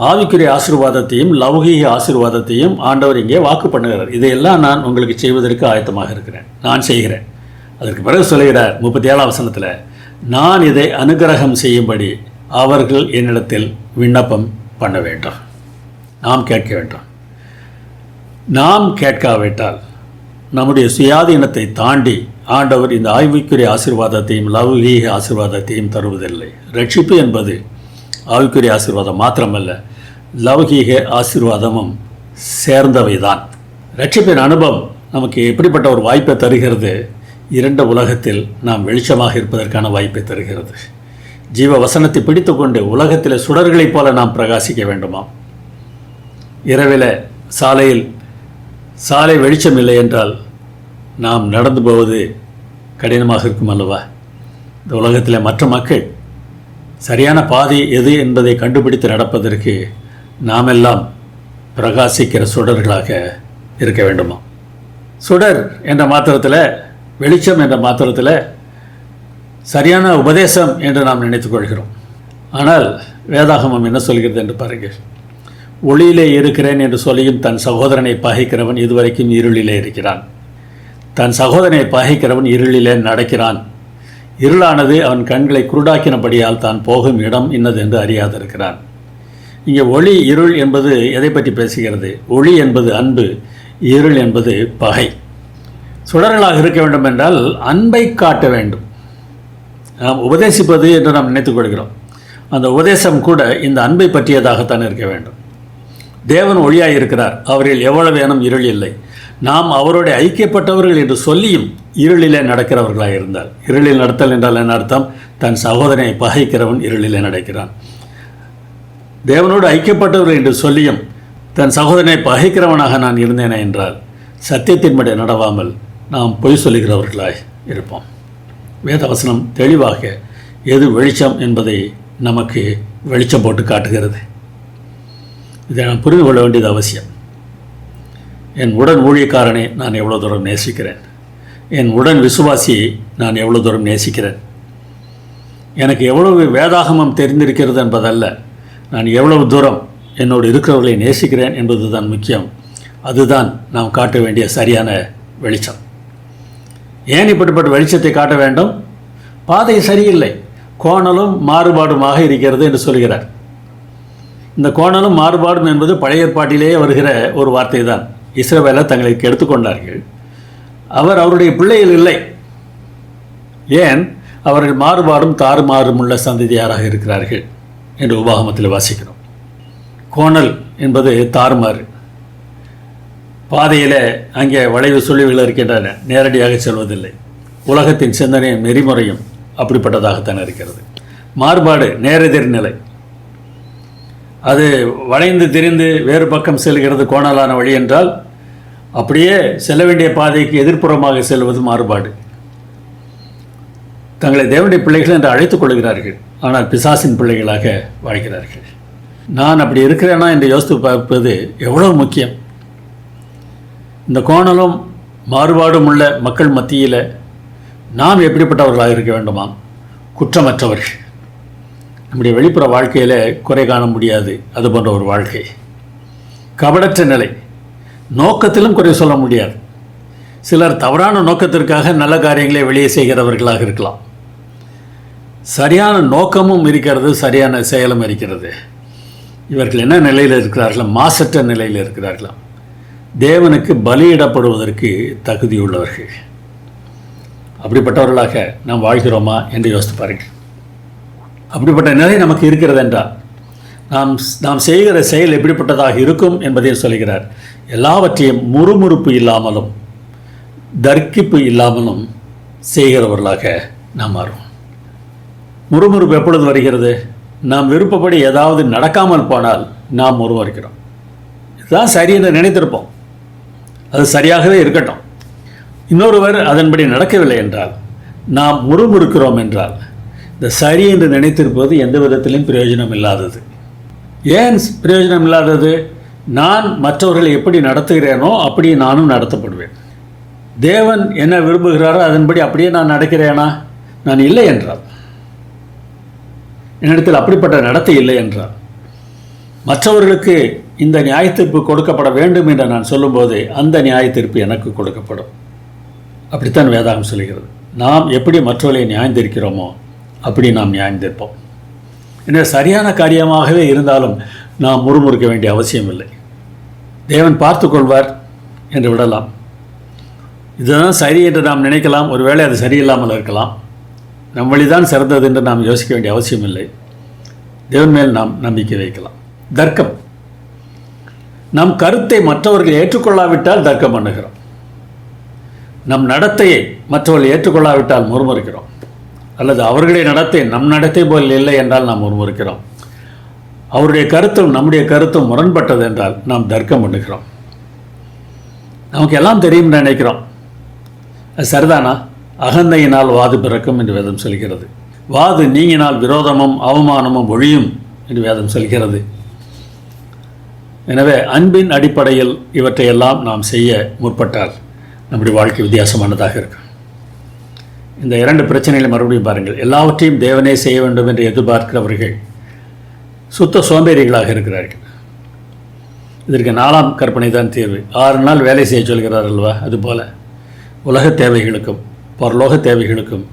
ஆவிக்குரிய ஆசீர்வாதத்தையும் லௌகீக ஆசீர்வாதத்தையும் ஆண்டவர் இங்கே வாக்கு பண்ணுகிறார். இதையெல்லாம் நான் உங்களுக்கு செய்வதற்கு ஆயத்தமாக இருக்கிறேன், நான் செய்கிறேன். அதற்கு பிறகு சொல்கிறார் 37ஆம் வசனத்தில், நான் இதை அனுக்கிரகம் செய்யும்படி அவர்கள் என்னிடத்தில் விண்ணப்பம் பண்ண வேண்டும், நாம் கேட்க வேண்டும். நாம் கேட்காவிட்டால் நம்முடைய சுயாதீனத்தை தாண்டி ஆண்டவர் இந்த ஆய்வுக்குரிய ஆசீர்வாதத்தையும் லௌகீக ஆசீர்வாதத்தையும் தருவதில்லை. ரட்சிப்பு என்பது ஆவிக்குரிய ஆசீர்வாதம் மாத்திரமல்ல, லௌகீக ஆசீர்வாதமும் சேர்ந்தவை தான். ரட்சிப்பின் அனுபவம் நமக்கு எப்படிப்பட்ட ஒரு வாய்ப்பை தருகிறது? இரண்ட உலகத்தில் நாம் வெளிச்சமாக இருப்பதற்கான வாய்ப்பை தருகிறது. ஜீவ வசனத்தை பிடித்து கொண்டு உலகத்தில் சுடர்களைப் போல நாம் பிரகாசிக்க வேண்டுமா? இரவில் சாலை வெளிச்சம் இல்லை என்றால் நாம் நடந்து போவது கடினமாக இருக்கும் அல்லவா? இந்த உலகத்தில் மற்ற மக்கள் சரியான பாதை எது என்பதை கண்டுபிடித்து நடப்பதற்கு நாமெல்லாம் பிரகாசிக்கிற சுடர்களாக இருக்க வேண்டுமா? சுடர் என்ற மாத்திரத்தில், வெளிச்சம் என்ற மாத்திரத்தில் சரியான உபதேசம் என்று நாம் நினைத்துக் கொள்கிறோம். ஆனால் வேதாகமம் என்ன சொல்கிறது என்று பாருங்கள். ஒளியிலே இருக்கிறேன் என்று சொல்லியும் தன் சகோதரனை பகைக்கிறவன் இதுவரைக்கும் இருளிலே இருக்கிறான். தன் சகோதரனை பகைக்கிறவன் இருளிலே நடக்கிறான். இருளானது அவன் கண்களை குருடாக்கினபடியால் தான் போகும் இடம் இன்னது என்று அறியாதிருக்கிறான். இங்கே ஒளி இருள் என்பது எதை பற்றி பேசுகிறது? ஒளி என்பது அன்பு, இருள் என்பது பகை. சுடர்களாக இருக்க வேண்டும் என்றால் அன்பை காட்ட வேண்டும். நாம் உபதேசிப்பது என்று நாம் நினைத்துக் கொள்கிறோம். அந்த உபதேசம் கூட இந்த அன்பை பற்றியதாகத்தான் இருக்க வேண்டும். தேவன் ஒளியாய் இருக்கிறார், அவரில் எவ்வளவு வேணும் இருள் இல்லை. நாம் அவரோட ஐக்கியப்பட்டவர்கள் என்று சொல்லியும் இருளிலே நடக்கிறவர்களாக இருந்தால், இருளில் நடத்தல் என்றால் என்ன அர்த்தம்? தன் சகோதரனை பகைக்கிறவன் இருளிலே நடக்கிறான். தேவனோடு ஐக்கியப்பட்டவர்கள் என்று சொல்லியும் தன் சகோதரனை பகைக்கிறவனாக நான் இருந்தேனே என்றால் சத்தியத்தின்படி நடவாமல் நாம் பொய் சொல்லுகிறவர்களாய் இருப்போம். வேதவசனம் தெளிவாக எது வெளிச்சம் என்பதை நமக்கு வெளிச்சம் போட்டு காட்டுகிறது. இதை நான் புரிந்து கொள்ள வேண்டியது அவசியம். என் உடன் ஊழியக்காரனை நான் எவ்வளோ தூரம் நேசிக்கிறேன், என் உடன் விசுவாசியை நான் எவ்வளோ தூரம் நேசிக்கிறேன், எனக்கு எவ்வளவு வேதாகமம் தெரிந்திருக்கிறது என்பதல்ல, நான் எவ்வளவு தூரம் என்னோடு இருக்கிறவர்களை நேசிக்கிறேன் என்பது தான் முக்கியம். அதுதான் நாம் காட்ட வேண்டிய சரியான வெளிச்சம். ஏன் இப்படிப்பட்ட வெளிச்சத்தை காட்ட வேண்டும்? பாதை சரியில்லை, கோணலும் மாறுபாடுமாக இருக்கிறது என்று சொல்கிறார். இந்த கோணலும் மாறுபாடும் என்பது பழைய ஏற்பாட்டிலேயே வருகிற ஒரு வார்த்தை தான். இஸ்ரவேலர் தங்களை எடுத்துக்கொண்டார்கள். அவர் அவருடைய பிள்ளைகள் இல்லை. ஏன்? அவர்கள் மாறுபாடும் தாறுமாறும் உள்ள சந்ததியாராக இருக்கிறார்கள் என்று உபாகமத்தில் வாசிக்கிறோம். கோணல் என்பது தாறுமாறு. பாதையில் அங்கே வளைவு சுழிவுகள் இருக்கின்றன, நேரடியாக செல்வதில்லை. உலகத்தின் சிந்தனையும் நெறிமுறையும் அப்படிப்பட்டதாகத்தான் இருக்கிறது. மாறுபாடு நேரெதிர் நிலை. அது வளைந்து திரிந்து வேறு பக்கம் செல்கிறது கோணலான வழி என்றால், அப்படியே செல்ல வேண்டிய பாதைக்கு எதிர்ப்புறமாக செல்வது மாறுபாடு. தங்களை தேவனுடைய பிள்ளைகள் என்று அழைத்துக் கொள்கிறார்கள், ஆனால் பிசாசின் பிள்ளைகளாக வாழ்கிறார்கள். நான் அப்படி இருக்கிறேனா என்று யோசித்து பார்ப்பது எவ்வளவு முக்கியம். இந்த கோணலும் மாறுபாடும் உள்ள மக்கள் மத்தியில் நாம் எப்படிப்பட்டவர்களாக இருக்க வேண்டுமாம்? குற்றமற்றவர்கள். நம்முடைய வெளிப்புற வாழ்க்கையில் குறை காண முடியாது, அது போன்ற ஒரு வாழ்க்கை. கபடற்ற நிலை. நோக்கத்திலும் குறை சொல்ல முடியாது. சிலர் தவறான நோக்கத்திற்காக நல்ல காரியங்களை வெளியே செய்கிறவர்களாக இருக்கலாம். சரியான நோக்கமும் இருக்கிறது, சரியான செயலும் இருக்கிறது. இவர்கள் என்ன நிலையில் இருக்கிறார்களா? மாசற்ற நிலையில் இருக்கிறார்களாம். தேவனுக்கு பலியிடப்படுவதற்கு தகுதியுள்ளவர்கள். அப்படிப்பட்டவர்களாக நாம் வாழ்கிறோமா என்று யோசித்து பாருங்கள். அப்படிப்பட்ட நிலை நமக்கு இருக்கிறது என்றால் நாம் செய்கிற செயல் எப்படிப்பட்டதாக இருக்கும் என்பதையும் சொல்கிறார். எல்லாவற்றையும் முறுமுறுப்பு இல்லாமலும் தர்க்கிப்பு இல்லாமலும் செய்கிறவர்களாக நாம் மாறும். முறுமுறுப்பு எப்பொழுது வருகிறது? நாம் விருப்பப்படி ஏதாவது நடக்காமல் போனால் நாம் முறுமுறுக்கிறோம். இதுதான் சரி என்று நினைத்திருப்போம், அது சரியாகவே இருக்கட்டும். இன்னொருவர் அதன்படி நடக்கவில்லை என்றால் நாம் முறுமுறுக்கிறோம் என்றால் இந்த சரி என்று நினைத்திருப்பது எந்த விதத்திலும் பிரயோஜனம் இல்லாதது. ஏன் பிரயோஜனம் இல்லாதது? நான் மற்றவர்களை எப்படி நடத்துகிறேனோ அப்படி நானும் நடத்தப்படுவேன். தேவன் என்ன விரும்புகிறாரோ அதன்படி அப்படியே நான் நடக்கிறேனா? நான் இல்லை என்றால், என்னிடத்தில் அப்படிப்பட்ட நடத்தை இல்லை என்றால், மற்றவர்களுக்கு இந்த நியாயத்தீர்ப்பு கொடுக்கப்பட வேண்டும் என்று நான் சொல்லும்போது அந்த நியாயத்தீர்ப்பு எனக்கு கொடுக்கப்படும். அப்படித்தான் வேதாகம் சொல்கிறது. நாம் எப்படி மற்றவர்களை நியாயந்திருக்கிறோமோ அப்படி நாம் நியாயந்திருப்போம். எனவே சரியான காரியமாகவே இருந்தாலும் நாம் முறுமுறுக்க வேண்டிய அவசியம் இல்லை. தேவன் பார்த்து கொள்வார். என்று விடலாம். இதுதான் சரி என்று நாம் நினைக்கலாம். ஒருவேளை அது சரியில்லாமல் இருக்கலாம். நம் வழிதான் சிறந்தது என்று நாம் யோசிக்க வேண்டிய அவசியம் இல்லை. தேவன் மேல் நாம் நம்பிக்கை வைக்கலாம். தர்க்கம். நம் கருத்தை மற்றவர்கள் ஏற்றுக்கொள்ளாவிட்டால் தர்க்கம் பண்ணுகிறோம். நம் நடத்தையை மற்றவர்கள் ஏற்றுக்கொள்ளாவிட்டால் முறுமுறுக்கிறோம். அல்லது அவர்களுடைய நடத்தை நம் நடத்தை போல் இல்லை என்றால் நாம் முறுமுறுக்கிறோம். அவருடைய கருத்தும் நம்முடைய கருத்தும் முரண்பட்டது என்றால் நாம் தர்க்கம் பண்ணுகிறோம். நமக்கு எல்லாம் தெரியும் நினைக்கிறோம். அது சரிதானா? அகந்தையினால் வாது பிறக்கும் என்று வேதம் சொல்கிறது. வாது நீங்கினால் விரோதமும் அவமானமும் ஒழியும் என்று வேதம் சொல்கிறது. எனவே அன்பின் அடிப்படையில் இவற்றையெல்லாம் நாம் செய்ய முற்பட்டால் நம்முடைய வாழ்க்கை வித்தியாசமானதாக இருக்கும். இந்த 2 பிரச்சனைகளை மறுபடியும் பாருங்கள். எல்லாவற்றையும் தேவனே செய்ய வேண்டும் என்று எதிர்பார்க்கிறவர்கள் சுத்த சோம்பேறிகளாக இருக்கிறார்கள். இதற்கு 4ஆம் கற்பனை தான் தீர்வு. 6 நாள் வேலை செய்ய சொல்கிறார் அல்லவா? அதுபோல் உலக தேவைகளுக்கும் பரலோக தேவைகளுக்கும்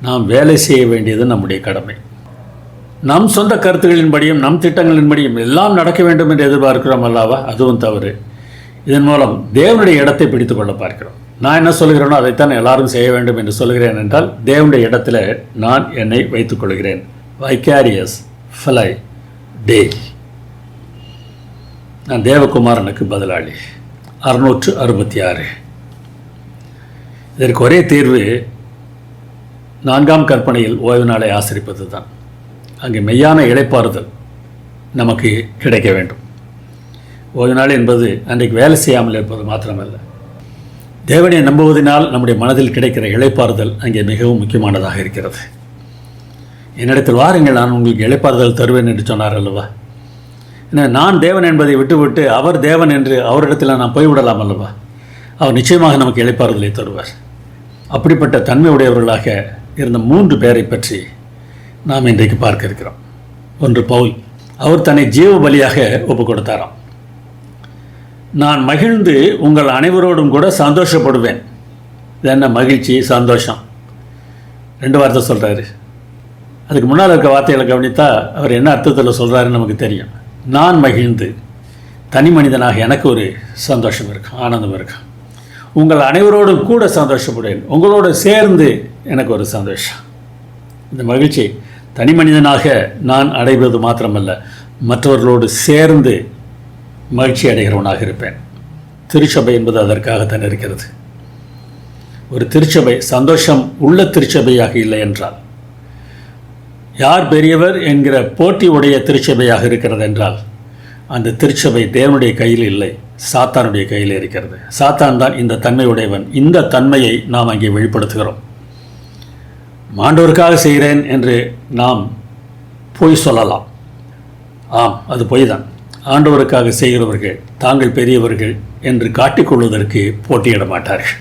நாம் வேலை செய்ய வேண்டியது நம்முடைய கடமை. நம் சொந்த கருத்துக்களின்படியும் நம் திட்டங்களின்படியும் எல்லாம் நடக்க வேண்டும் என்று எதிர்பார்க்கிறோம் அல்லவா? அதுவும் தவறு. இதன் மூலம் தேவனுடைய இடத்தை பிடித்து கொள்ள பார்க்கிறோம். நான் என்ன சொல்கிறேனோ அதைத்தான் எல்லாரும் செய்ய வேண்டும் என்று சொல்கிறேன் என்றால் தேவனுடைய இடத்துல நான் என்னை வைத்துக் கொள்கிறேன். வைக்காரியஸ் ஃபலை டே. நான் தேவகுமாரனுக்கு பதிலாளி. 666. இதற்கு ஒரே தீர்வு 4ஆம் கற்பனையில் ஓய்வு நாளை ஆசரிப்பது தான். அங்கே மெய்யான இளைப்பாறுதல் நமக்கு கிடைக்க வேண்டும். ஓய்வு நாள் என்பது அன்றைக்கு வேலை செய்யாமல் இருப்பது மாத்திரமல்ல, தேவனை நம்புவதனால் நம்முடைய மனதில் கிடைக்கிற இளைப்பாறுதல் அங்கே மிகவும் முக்கியமானதாக இருக்கிறது. என்னிடத்தில் வாருங்கள், நான் உங்களுக்கு இளைப்பாறுதல் தருவேன் என்று சொன்னார் அல்லவா? ஏன்னா நான் தேவன் என்பதை விட்டுவிட்டு அவர் தேவன் என்று அவரிடத்தில் நான் போய்விடலாம் அல்லவா? அவர் நிச்சயமாக நமக்கு இளைப்பாறுதலை தருவார். அப்படிப்பட்ட தன்மை உடையவர்களாக இருந்த 3 பேரை பற்றி நாம் இன்றைக்கு பார்க்க இருக்கிறோம். ஒன்று பவுல். அவர் தன்னை ஜீவ பலியாக ஒப்புக் கொடுத்தாராம். நான் மகிழ்ந்து உங்கள் அனைவரோடும் கூட சந்தோஷப்படுவேன். இது என்ன மகிழ்ச்சி, சந்தோஷம், 2 வார்த்தை சொல்கிறாரு. அதுக்கு முன்னால் இருக்க வார்த்தைகளை கவனித்தா அவர் என்ன அர்த்தத்தில் சொல்கிறாருன்னு நமக்கு தெரியும். நான் மகிழ்ந்து, தனி மனிதனாக எனக்கு ஒரு சந்தோஷம் இருக்கும், ஆனந்தம் இருக்கும். உங்கள் அனைவரோடும் கூட சந்தோஷப்படுவேன், உங்களோடு சேர்ந்து எனக்கு ஒரு சந்தோஷம். இந்த மகிழ்ச்சி தனி மனிதனாக நான் அடைவது மாத்திரமல்ல, மற்றவர்களோடு சேர்ந்து மகிழ்ச்சி அடைகிறவனாக இருப்பேன். திருச்சபை என்பது அதற்காகத்தான் இருக்கிறது. ஒரு திருச்சபை சந்தோஷம் உள்ள திருச்சபையாக இல்லை என்றால், யார் பெரியவர் என்கிற போட்டி உடைய திருச்சபையாக இருக்கிறது என்றால், அந்த திருச்சபை தேவனுடைய கையில் இல்லை, சாத்தானுடைய கையில் இருக்கிறது. சாத்தான் தான் இந்த தன்மை உடையவன். இந்த தன்மையை நாம் அங்கே வெளிப்படுத்துகிறோம். ஆண்டவருக்காக செய்கிறேன் என்று நாம் பொய் சொல்லலாம். ஆம், அது பொய் தான். ஆண்டவருக்காக செய்கிறவர்கள் தாங்கள் பெரியவர்கள் என்று காட்டிக்கொள்வதற்கு போட்டியிட மாட்டார்கள்.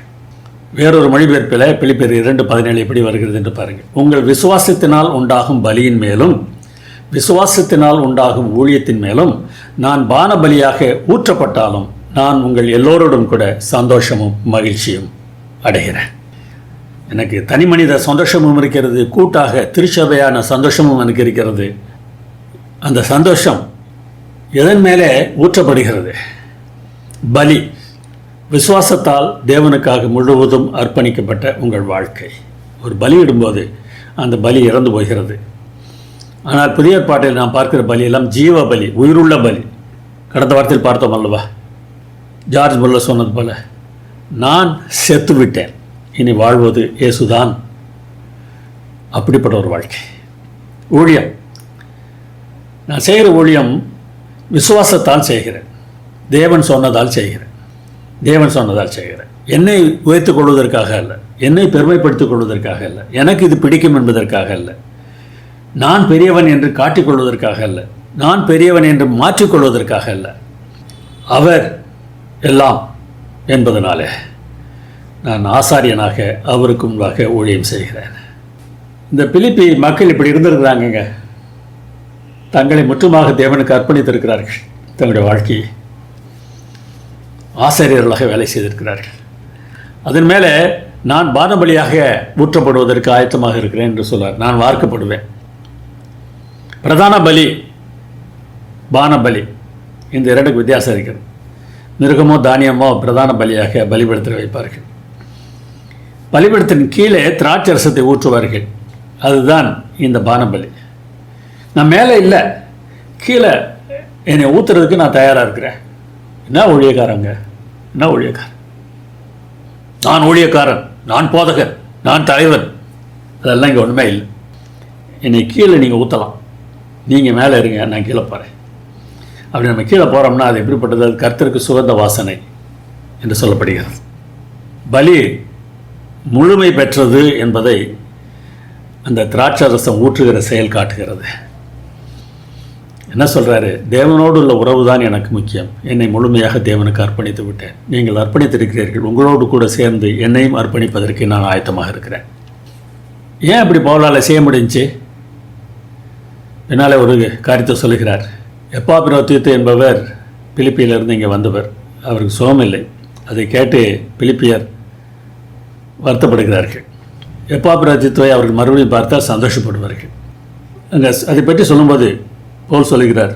வேறொரு மொழிபெயர்ப்பில் பிலிப்பியர் 2:17 எப்படி வருகிறது என்று பாருங்கள். உங்கள் விசுவாசத்தினால் உண்டாகும் பலியின் மேலும் விசுவாசத்தினால் உண்டாகும் ஊழியத்தின் மேலும் நான் பான பலியாக ஊற்றப்பட்டாலும் நான் உங்கள் எல்லோரோடும் கூட சந்தோஷமும் மகிழ்ச்சியும் அடைகிறேன். எனக்கு தனி மனித சந்தோஷமும் இருக்கிறது, கூட்டாக திருச்சபையான சந்தோஷமும் எனக்கு இருக்கிறது. அந்த சந்தோஷம் எதன் மேலே ஊற்றப்படுகிறது? பலி. விசுவாசத்தால் தேவனுக்காக முழுவதும் அர்ப்பணிக்கப்பட்ட உங்கள் வாழ்க்கை. ஒரு பலியிடும்போது அந்த பலி இறந்து போகிறது. ஆனால் புதிய ஏற்பாட்டில் நாம் பார்க்கிற பலியெல்லாம் ஜீவ பலி, உயிருள்ள பலி. கடந்த வாரத்தில் பார்த்தோம் அல்லவா? ஜார்ஜ் முல்லர் சொன்னது போல, நான் செத்து விட்டேன், இனி வாழ்வது இயேசுதான். அப்படிப்பட்ட ஒரு வாழ்க்கை. ஊழியம். நான் செய்கிற ஊழியம் விசுவாசத்தால் செய்கிறேன், தேவன் சொன்னதால் செய்கிறேன். தேவன் சொன்னதால் செய்கிறேன். என்னை உயர்த்துக் கொள்வதற்காக அல்ல, என்னை பெருமைப்படுத்திக் கொள்வதற்காக அல்ல, எனக்கு இது பிடிக்கும் என்பதற்காக அல்ல, நான் பெரியவன் என்று காட்டிக்கொள்வதற்காக அல்ல, நான் பெரியவன் என்று மாற்றிக்கொள்வதற்காக அல்ல, அவர் எல்லாம் என்பதனாலே நான் ஆசாரியனாக அவருக்கு முன்பாக ஊழியம் செய்கிறேன். இந்த பிலிப்பி மக்கள் இப்படி இருந்திருக்கிறாங்கங்க. தங்களை முற்றுமாக தேவனுக்கு அர்ப்பணித்திருக்கிறார்கள். தங்களுடைய வாழ்க்கையை ஆசிரியர்களாக வேலை செய்திருக்கிறார்கள். அதன் மேலே நான் பானபலியாக ஊற்றப்படுவதற்கு ஆயத்தமாக இருக்கிறேன் என்று சொல்வார். நான் வார்க்கப்படுவேன். பிரதான பலி, பானபலி, இந்த 2க்கு வித்தியாசம் இருக்கிறது. மிருகமோ தானியமோ பிரதான பலியாக பலிபீடத்தில் வைப்பார்கள். பலிபீடத்தின் கீழே திராட்சை ரசத்தை ஊற்றுவார்கள். அதுதான் இந்த பானபலி. நான் மேலே இல்லை, கீழே என்னை ஊற்றுறதுக்கு நான் தயாராக இருக்கிறேன். என்ன ஊழியக்காரங்க, என்ன ஊழியக்காரன், நான் ஊழியக்காரன், நான் போதகர், நான் தலைவர், அதெல்லாம் இங்கே ஒன்றுமே இல்லை. என்னை கீழே நீங்கள் ஊற்றலாம், நீங்கள் மேலே இருங்க, நான் கீழே போகிறேன். அப்படி நம்ம கீழே போகிறோம்னா அது எப்படிப்பட்டது? அது கர்த்தருக்கு சுகந்த வாசனை என்று சொல்லப்படுகிறது. பலி முழுமை பெற்றது என்பதை அந்த திராட்சை ரசம் ஊற்றுகிற செயல் காட்டுகிறது. என்ன சொல்கிறாரு? தேவனோடு உள்ள உறவு தான் எனக்கு முக்கியம். என்னை முழுமையாக தேவனுக்கு அர்ப்பணித்து விட்டேன். நீங்கள் அர்ப்பணித்திருக்கிறீர்கள், உங்களோடு கூட சேர்ந்து என்னையும் அர்ப்பணிப்பதற்கு நான் ஆயத்தமாக இருக்கிறேன். ஏன் அப்படி பவுலால் செய்ய முடிஞ்சு? என்னால் ஒரு காரியத்தை சொல்லுகிறார். எப்பாபிரோத்தித்து என்பவர் பிலிப்பியிலிருந்து இங்கே வந்தவர். அவருக்கு சுகமில்லை. அதை கேட்டு பிலிப்பியர் வருத்தப்படுகிறார்கள். எப்பாபிரோத்தித்துவை அவர்கள் மறுபடியும் பார்த்தால் சந்தோஷப்படுவார்கள். அங்கே அதை பற்றி சொல்லும்போது பவுல் சொல்லுகிறார்,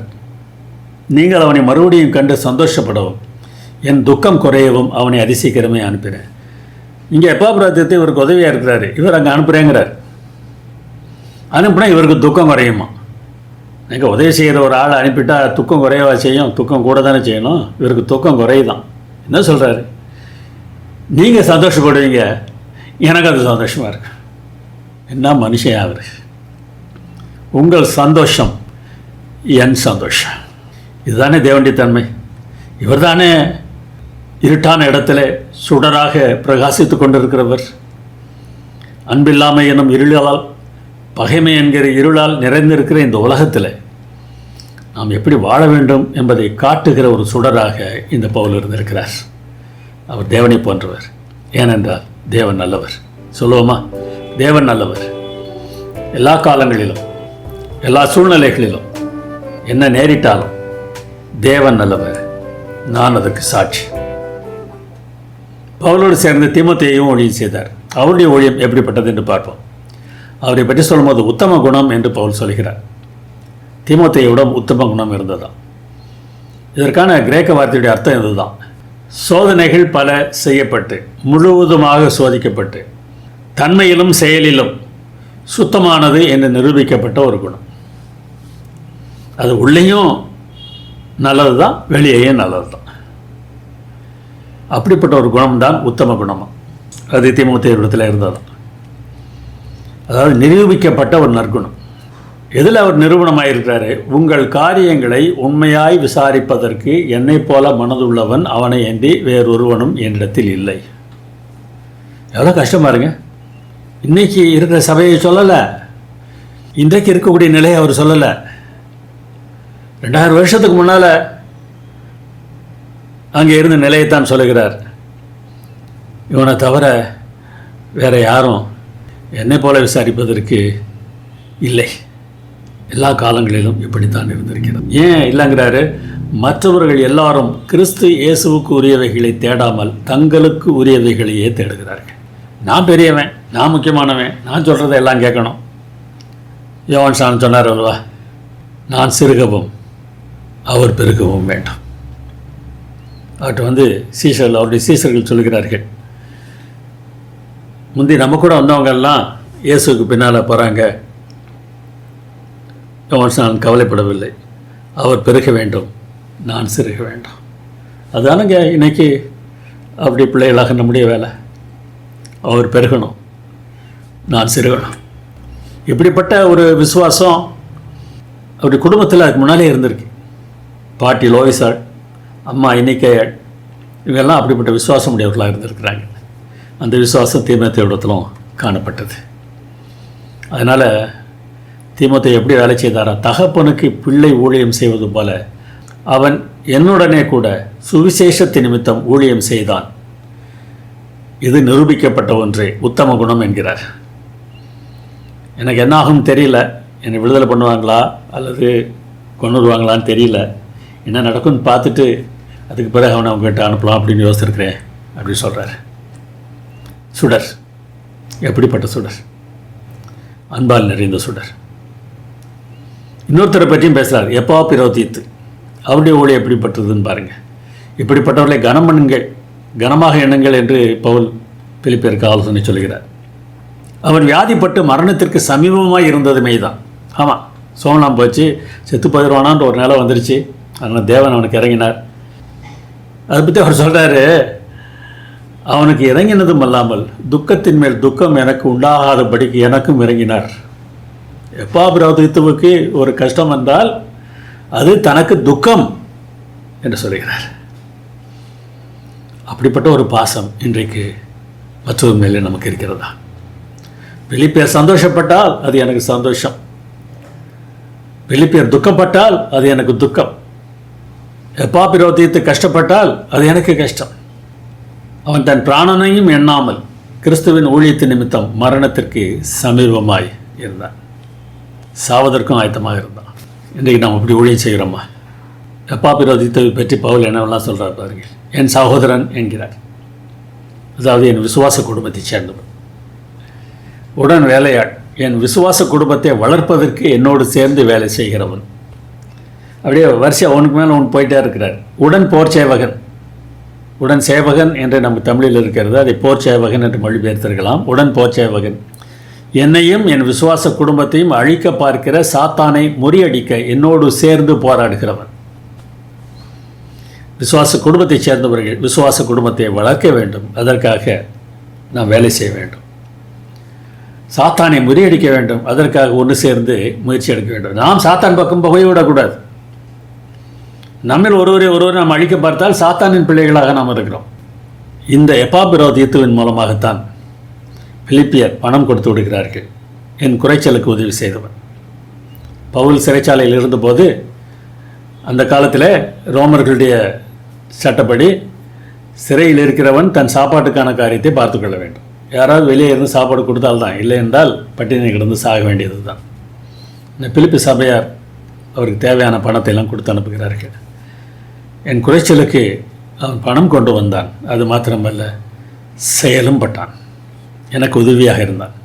நீங்கள் அவனை மறுபடியும் கண்டு சந்தோஷப்படவும் என் துக்கம் குறையவும் அவனை அதிசீக்கிரமே அனுப்பினேன். இங்கே எப்பாபிரோத்தித்து இவருக்கு உதவியாக இருக்கிறாரு, இவர் அங்கே அனுப்புகிறேங்கிறார். அனுப்புனா இவருக்கு துக்கம் குறையுமா? நீங்கள் உதவி செய்கிற ஒரு ஆளை அனுப்பிட்டா துக்கம் குறையவா செய்யும்? துக்கம் கூட தானே செய்யணும். இவருக்கு துக்கம் குறையுதான். என்ன சொல்கிறாரு? நீங்கள் சந்தோஷப்படுவீங்க, எனக்கு அது சந்தோஷமாக இருக்கு. என்ன மனுஷன் அவர்? உங்கள் சந்தோஷம் என் சந்தோஷம். இதுதானே தேவனுடைய தன்மை. இவர் தானே இருட்டான இடத்துல சுடராக பிரகாசித்து கொண்டிருக்கிறவர். அன்பில்லாமை எனும் இருளால், பகைமை என்கிற இருளால் நிறைந்திருக்கிற இந்த உலகத்தில் நாம் எப்படி வாழ வேண்டும் என்பதை காட்டுகிற ஒரு சுடராக இந்த பவுல் இருந்திருக்கிறார். அவர் தேவனை போன்றவர். ஏனென்றால் தேவன் நல்லவர். சொல்லுவோமா? தேவன் நல்லவர். எல்லா காலங்களிலும் எல்லா சூழ்நிலைகளிலும் என்ன நேரிட்டாலும் தேவன் நல்லவர். நான் அதற்கு சாட்சி. பவுலோடு சேர்ந்து தீமோத்தேயுவும் ஊழியம் செய்தார். அவருடைய ஊழியம் எப்படிப்பட்டது என்று பார்ப்போம். அவரை பற்றி சொல்லும்போது உத்தம குணம் என்று பவுல் சொல்கிறார். தீமோத்தேயுவிடம் உத்தம குணம் இருந்ததாம். இதற்கான கிரேக்க வார்த்தையுடைய அர்த்தம் இதுதான். சோதனைகள் பல செய்யப்பட்டு முழுவதுமாக சோதிக்கப்பட்டு தன்மையிலும் செயலிலும் சுத்தமானது என்று நிரூபிக்கப்பட்ட ஒரு குணம். அது உள்ளேயும் நல்லது தான், வெளியேயும் நல்லது தான். அப்படிப்பட்ட ஒரு குணம்தான் உத்தம குணமாக அது தீமோத்தேயுவிடத்தில் இருந்ததான். அதாவது நிரூபிக்கப்பட்ட ஒரு நற்குணம். எதில் அவர் நிரூபணமாயிருக்கிறாரு? உங்கள் காரியங்களை உண்மையாய் விசாரிப்பதற்கு என்னை போல மனதுள்ளவன் அவனை அன்றி வேறொருவனும் என்னிடத்தில் இல்லை. எவ்வளோ கஷ்டமா இருங்க. இன்னைக்கு இருக்கிற சபையை சொல்லலை, இன்றைக்கு இருக்கக்கூடிய நிலையை அவர் சொல்லலை. 2000 வருஷத்துக்கு முன்னால் அங்கே இருந்த நிலையைத்தான் சொல்லுகிறார். இவனை தவிர வேற யாரும் என்னை போல விசாரிப்பதற்கு இல்லை. எல்லா காலங்களிலும் இப்படித்தான் இருந்திருக்கிறது. ஏன் இல்லைங்கிறாரு? மற்றவர்கள் எல்லாரும் கிறிஸ்து இயேசுவுக்கு உரியவைகளை தேடாமல் தங்களுக்கு உரியவைகளையே தேடுகிறார்கள். நான் பெரியவன், நான் முக்கியமானவன், நான் சொல்கிறத எல்லாம் கேட்கணும். யோவான் சான் சொன்னார் அல்லவா, நான் சிறுகவும் அவர் பெருகவும் வேண்டாம். அவர்கிட்ட அவருடைய சீஷர்கள் சொல்கிறார்கள், முந்தி நம்ம கூட வந்தவங்கெல்லாம் இயேசுக்கு பின்னால் போகிறாங்க. யோவான் கவலைப்படவில்லை. அவர் பெருக வேண்டும், நான் சிறுக வேண்டும். அதுதானுங்க இன்னைக்கு அப்படி பிள்ளைகளாக நம்முடைய வேலை. அவர் பெருகணும், நான் சிறுகணும். இப்படிப்பட்ட ஒரு விசுவாசம் அப்படி குடும்பத்தில் அதுக்கு முன்னாலே இருந்திருக்கு. பாட்டி லோவிசாள், அம்மா இன்னைக்கையாள், இவங்கெல்லாம் அப்படிப்பட்ட விசுவாசம் உடையவர்களாக இருந்திருக்கிறாங்க. அந்த விசுவாசம் தீமோத்தேயுவிடத்திலும் காணப்பட்டது. அதனால் தீமோத்தேயு எப்படி வேலை செய்தாரா? தகப்பனுக்கு பிள்ளை ஊழியம் செய்வது போல அவன் என்னுடனே கூட சுவிசேஷத்தின் நிமித்தம் ஊழியம் செய்தான். இது நிரூபிக்கப்பட்ட ஒன்றே உத்தம குணம் என்கிறார். எனக்கு என்ன ஆகும் தெரியல, என்னை விடுதலை பண்ணுவாங்களா அல்லது கொண்டுருவாங்களான்னு தெரியல, என்ன நடக்கும்னு பார்த்துட்டு அதுக்கு பிறகு அவனை அவங்ககிட்ட அனுப்பலாம் அப்படின்னு யோசிச்சிருக்கிறேன் அப்படின்னு சொல்கிறார். சுடர், எப்படிப்பட்ட சுடர்? அன்பால் நிறைந்த சுடர். இன்னொருத்தரை பற்றியும் பேசுகிறார், எப்பாபிரோத்தித்து. அவருடைய ஊழியம் எப்படிப்பட்டதுன்னு பாருங்கள். இப்படிப்பட்டவர்களை கனம் பண்ணுங்கள், கனமாக எண்ணுங்கள் என்று பவுல் பிலிப்பியருக்கு ஆலோசனை சொல்கிறார். அவன் வியாதிப்பட்டு மரணத்திற்கு சமீபமாக இருந்தது மெய்தான். ஆமாம், சோமலாம் போச்சு, செத்து போயிடுவானான்ற ஒரு நிலை வந்துருச்சு. அதனால் தேவன் அவனுக்கு இறங்கினார். அதை பற்றி அவர் சொல்கிறாரு, அவனுக்கு இறங்கினதும் அல்லாமல் துக்கத்தின் மேல் துக்கம் எனக்கு உண்டாகாதபடிக்கு எனக்கும் இறங்கினார். எப்பாபிரோதித்துவுக்கு ஒரு கஷ்டம் என்றால் அது தனக்கு துக்கம் என்று சொல்கிறார். அப்படிப்பட்ட ஒரு பாசம் இன்றைக்கு மற்றொரு மேலே நமக்கு இருக்கிறதா? பிலிப்பியர் சந்தோஷப்பட்டால் அது எனக்கு சந்தோஷம், பிலிப்பியர் துக்கப்பட்டால் அது எனக்கு துக்கம், எப்பாபிரோதித்து கஷ்டப்பட்டால் அது எனக்கு கஷ்டம். அவன் தன் பிராணனையும் எண்ணாமல் கிறிஸ்துவின் ஊழியத்தின் நிமித்தம் மரணத்திற்கு சமீபமாய் இருந்தான், சாவதற்கும் ஆயத்தமாக இருந்தான். இன்றைக்கு நாம் அப்படி ஊழியம் செய்கிறோமா? எப்பாபிரோதித்தை பற்றி பவுல் என்னவெல்லாம் சொல்கிறார் பாருங்கள். என் சகோதரன் என்கிறார், அதாவது என் விசுவாச குடும்பத்தை சேர்ந்தவன், உடன் வேலையாள், என் விசுவாச குடும்பத்தை வளர்ப்பதற்கு என்னோடு சேர்ந்து வேலை செய்கிறவன். அப்படியே வரிசை அவனுக்கு மேலே அவன் போயிட்டே இருக்கிறார். உடன் போர் சேவகன், உடன் சேவகன் என்று நம்ம தமிழில் இருக்கிறது, அதை போர் சேவகன் என்று மொழிபெயர்த்திருக்கலாம். உடன் போர் சேவகன், என்னையும் என் விசுவாச குடும்பத்தையும் அழிக்க பார்க்கிற சாத்தானை முறியடிக்க என்னோடு சேர்ந்து போராடுகிறவன். விசுவாச குடும்பத்தை சேர்ந்தவர்கள் விசுவாச குடும்பத்தை வளர்க்க வேண்டும், அதற்காக நாம் வேலை செய்ய வேண்டும். சாத்தானை முறியடிக்க வேண்டும், அதற்காக ஒன்று சேர்ந்து முயற்சி எடுக்க வேண்டும். நாம் சாத்தான் பக்கம் போய்விடக்கூடாது. நம்மில் ஒருவரை நாம் அழிக்க பார்த்தால் சாத்தானின் பிள்ளைகளாக நாம் இருக்கிறோம். இந்த எப்பாபிரோதித்துவின் மூலமாகத்தான் பிலிப்பியர் பணம் கொடுத்து விடுகிறார்கள். என் குறைச்சலுக்கு உதவி செய்தவன். பவுல் சிறைச்சாலையில் இருந்தபோது அந்த காலத்தில் ரோமர்களுடைய சட்டப்படி சிறையில் இருக்கிறவன் தன் சாப்பாட்டுக்கான காரியத்தை பார்த்து கொள்ள வேண்டும். யாராவது வெளியே இருந்து சாப்பாடு கொடுத்தால்தான், இல்லை என்றால் பட்டினி கிடந்து சாக வேண்டியது தான். இந்த பிலிப்பி சபையார் அவருக்கு தேவையான பணத்தை எல்லாம் கொடுத்து அனுப்புகிறார்கள். என் குறைச்சலுக்கு அவன் பணம் கொண்டு வந்தான், அது மாத்திரமல்ல செயலும் பட்டான், எனக்கு உதவியாக இருந்தான்.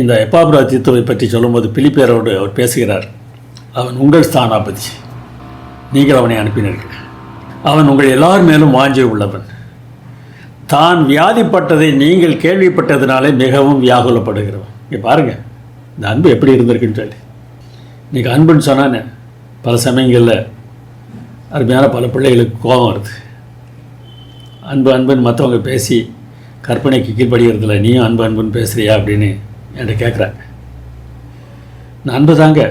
இந்த எப்பாபிரோதித்துவை பற்றி சொல்லும்போது பிலிப்பியரோடு அவர் பேசுகிறார். அவன் உங்கள் ஸ்தானாபதி, நீங்கள் அவனை அனுப்பினீர்கள். அவன் உங்கள் எல்லார் மேலும் வாஞ்சை உள்ளவன். தான் வியாதிப்பட்டதை நீங்கள் கேள்விப்பட்டதினாலே மிகவும் வியாகுலப்படுகிறவன். இங்கே பாருங்கள் இந்த அன்பு எப்படி இருந்திருக்குன்னு சொல்லி. இன்றைக்கி அன்புன்னு சொன்னானே பல சமயங்களில் அருமையான பல பிள்ளைகளுக்கு கோபம் வருது. அன்பு அன்புன்னு மற்றவங்க பேசி கற்பனைக்கு கீழ்படுகிறதில்ல, நீயும் அன்பு அன்புன்னு பேசுகிறியா அப்படின்னு என்கிட்ட கேட்குறாங்க. நான் அன்பு தாங்க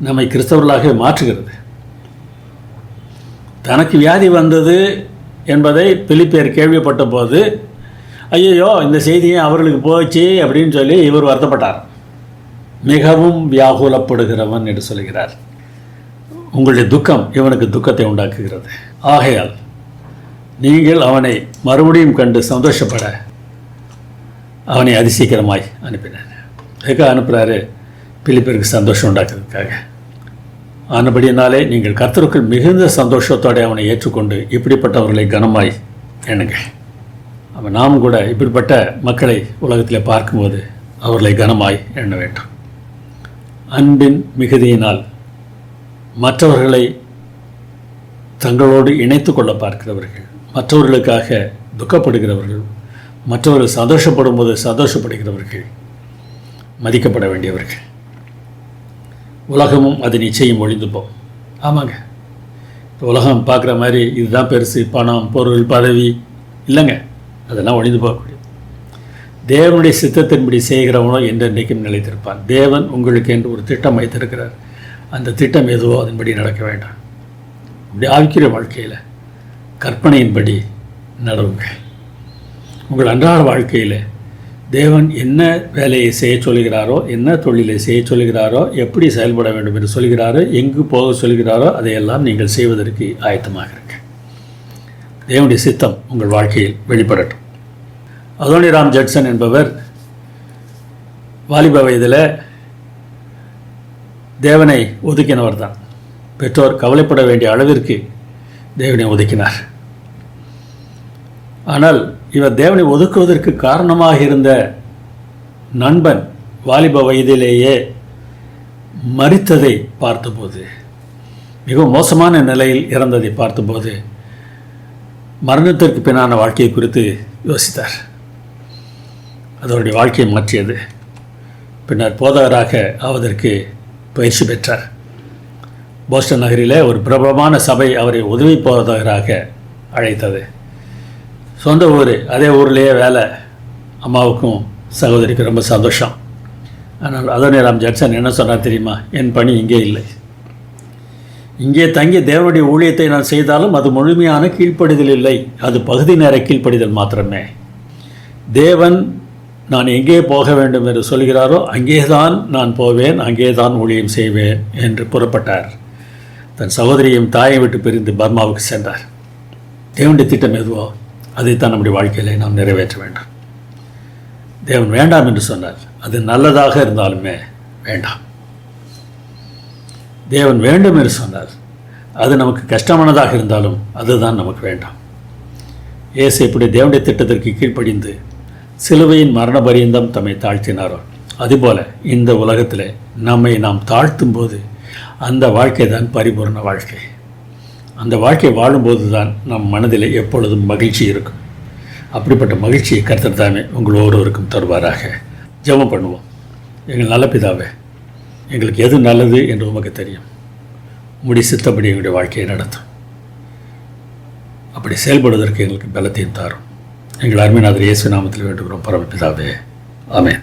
நம்மை கிறிஸ்தவர்களாக மாற்றுகிறது. தனக்கு வியாதி வந்தது என்பதை பிலிப்பியர் கேள்விப்பட்ட போது, ஐயோ இந்த செய்தியை அவர்களுக்கு போச்சு அப்படின்னு சொல்லி இவர் வருத்தப்பட்டார். மிகவும் வியாகுலப்படுகிறவன் என்று சொல்கிறார். உங்களுடைய துக்கம் இவனுக்கு துக்கத்தை உண்டாக்குகிறது. ஆகையால் நீங்கள் அவனை மறுபடியும் கண்டு சந்தோஷப்பட அவனை அதிசீக்கிரமாய் அனுப்பினார். எதுக்காக அனுப்புகிறாரு? பிலிப்பியருக்கு சந்தோஷம் உண்டாக்குறதுக்காக. ஆனபடியினாலே நீங்கள் கர்த்தருக்குள் மிகுந்த சந்தோஷத்தோடு அவனை ஏற்றுக்கொண்டு இப்படிப்பட்டவர்களை கனமாய் எண்ணுங்கள். அவன் நாம் கூட இப்படிப்பட்ட மக்களை உலகத்தில் பார்க்கும்போது அவர்களை கனமாய் எண்ண வேண்டும். அன்பின் மிகுதியினால் மற்றவர்களை தங்களோடு இணைத்து கொள்ள பார்க்கிறவர்கள், மற்றவர்களுக்காக துக்கப்படுகிறவர்கள், மற்றவர்கள் சந்தோஷப்படும் போது சந்தோஷப்படுகிறவர்கள், மதிக்கப்பட வேண்டியவர்கள். உலகமும் அது நிச்சயம் ஒழிந்துப்போம். ஆமாங்க, உலகம் பார்க்குற மாதிரி இதுதான் பெருசு, பணம், பொருள், பதவி இல்லைங்க, அதெல்லாம் ஒழிந்து போகக்கூடியது. தேவனுடைய சித்தத்தின்படி செய்கிறவனோ என்றென்றைக்கும் நிலைத்திருப்பான். தேவன் உங்களுக்கு என்று ஒரு திட்டம் வைத்திருக்கிறார். அந்த திட்டம் எதுவோ அதன்படி நடக்க வேண்டாம். அப்படி ஆவிக்கிற வாழ்க்கையில் கற்பனையின்படி நடவுங்க. உங்கள் அன்றாட வாழ்க்கையில் தேவன் என்ன வேலையை செய்ய சொல்கிறாரோ, என்ன தொழிலை செய்ய சொல்கிறாரோ, எப்படி செயல்பட வேண்டும் என்று சொல்கிறாரோ, எங்கு போக சொல்கிறாரோ அதையெல்லாம் நீங்கள் செய்வதற்கு ஆயத்தமாக இருக்க. தேவனுடைய சித்தம் உங்கள் வாழ்க்கையில் வெளிப்படட்டும். அதோனிராம் ஜட்சன் என்பவர் வாலிப வயதில் தேவனை ஒதுக்கினவர் தான். பெற்றோர் கவலைப்பட வேண்டிய அளவிற்கு தேவனை ஒதுக்கினார். ஆனால் இவர் தேவனை ஒதுக்குவதற்கு காரணமாக இருந்த நண்பன் வாலிப வயதிலேயே மரித்ததை பார்த்தபோது மிகவும் மோசமான நிலையில் இறந்ததை பார்த்தபோது மரணத்திற்கு பின்னான வாழ்க்கையை குறித்து யோசித்தார். அதனுடைய வாழ்க்கையை மாற்றியது. பின்னர் போதகராக ஆவதற்கு பயிற்சி பெற்றார். போஸ்டன் நகரில் ஒரு பிரபலமான சபை அவரை உதவி போதகராக அழைத்தது. சொந்த ஊர், அதே ஊர்லேயே வேலை. அம்மாவுக்கும் சகோதரிக்கும் ரொம்ப சந்தோஷம். ஆனால் அதோனிராம் ஜட்சன் என்ன சொன்னார் தெரியுமா? என் பணி இங்கே இல்லை. இங்கே தங்கி தேவனுடைய ஊழியத்தை நான் செய்தாலும் அது முழுமையான கீழ்ப்படிதல் இல்லை, அது பகுதி நேர கீழ்ப்படிதல் மாத்திரமே. தேவன் நான் எங்கே போக வேண்டும் என்று சொல்கிறாரோ அங்கே தான் நான் போவேன், அங்கே தான் ஊழியம் செய்வேன் என்று புறப்பட்டார். தன் சகோதரியும் தாயை விட்டு பிரிந்து பர்மாவுக்கு சென்றார். தேவனுடைய திட்டம் எதுவோ அதைத்தான் நம்முடைய வாழ்க்கையிலே நாம் நிறைவேற்ற வேண்டும். தேவன் வேண்டாம் என்று சொன்னார், அது நல்லதாக இருந்தாலுமே வேண்டாம். தேவன் வேண்டும் என்று சொன்னார், அது நமக்கு கஷ்டமானதாக இருந்தாலும் அதுதான் நமக்கு வேண்டாம். இயேசு எப்படி தேவனுடைய திட்டத்திற்கு கீழ்ப்படிந்து சிலுவையின் மரண பரியந்தம் தம்மை தாழ்த்தினாரோ, அதுபோல இந்த உலகத்தில் நம்மை நாம் தாழ்த்தும் போது அந்த வாழ்க்கை தான் பரிபூர்ண வாழ்க்கை. அந்த வாழ்க்கை வாழும்போது தான் நம் மனதில் எப்பொழுதும் மகிழ்ச்சி இருக்கும். அப்படிப்பட்ட மகிழ்ச்சியை கர்த்தர் தாமே உங்கள் ஒவ்வொருவருக்கும் தருவாராக. ஜெபம் பண்ணுவோம். எங்கள் நல்ல பிதாவே, எங்களுக்கு எது நல்லது என்று உமக்கு தெரியும். உம்முடைய சித்தப்படி எங்களுடைய வாழ்க்கையை நடத்தும். அப்படி செயல்படுவதற்கு எங்களுக்கு பலத்தையும் தாரும். எங்கள் அருமைநாதர் இயேசு நாமத்தில் வேண்டுகிறோம் பரமபிதாவே. ஆமென்.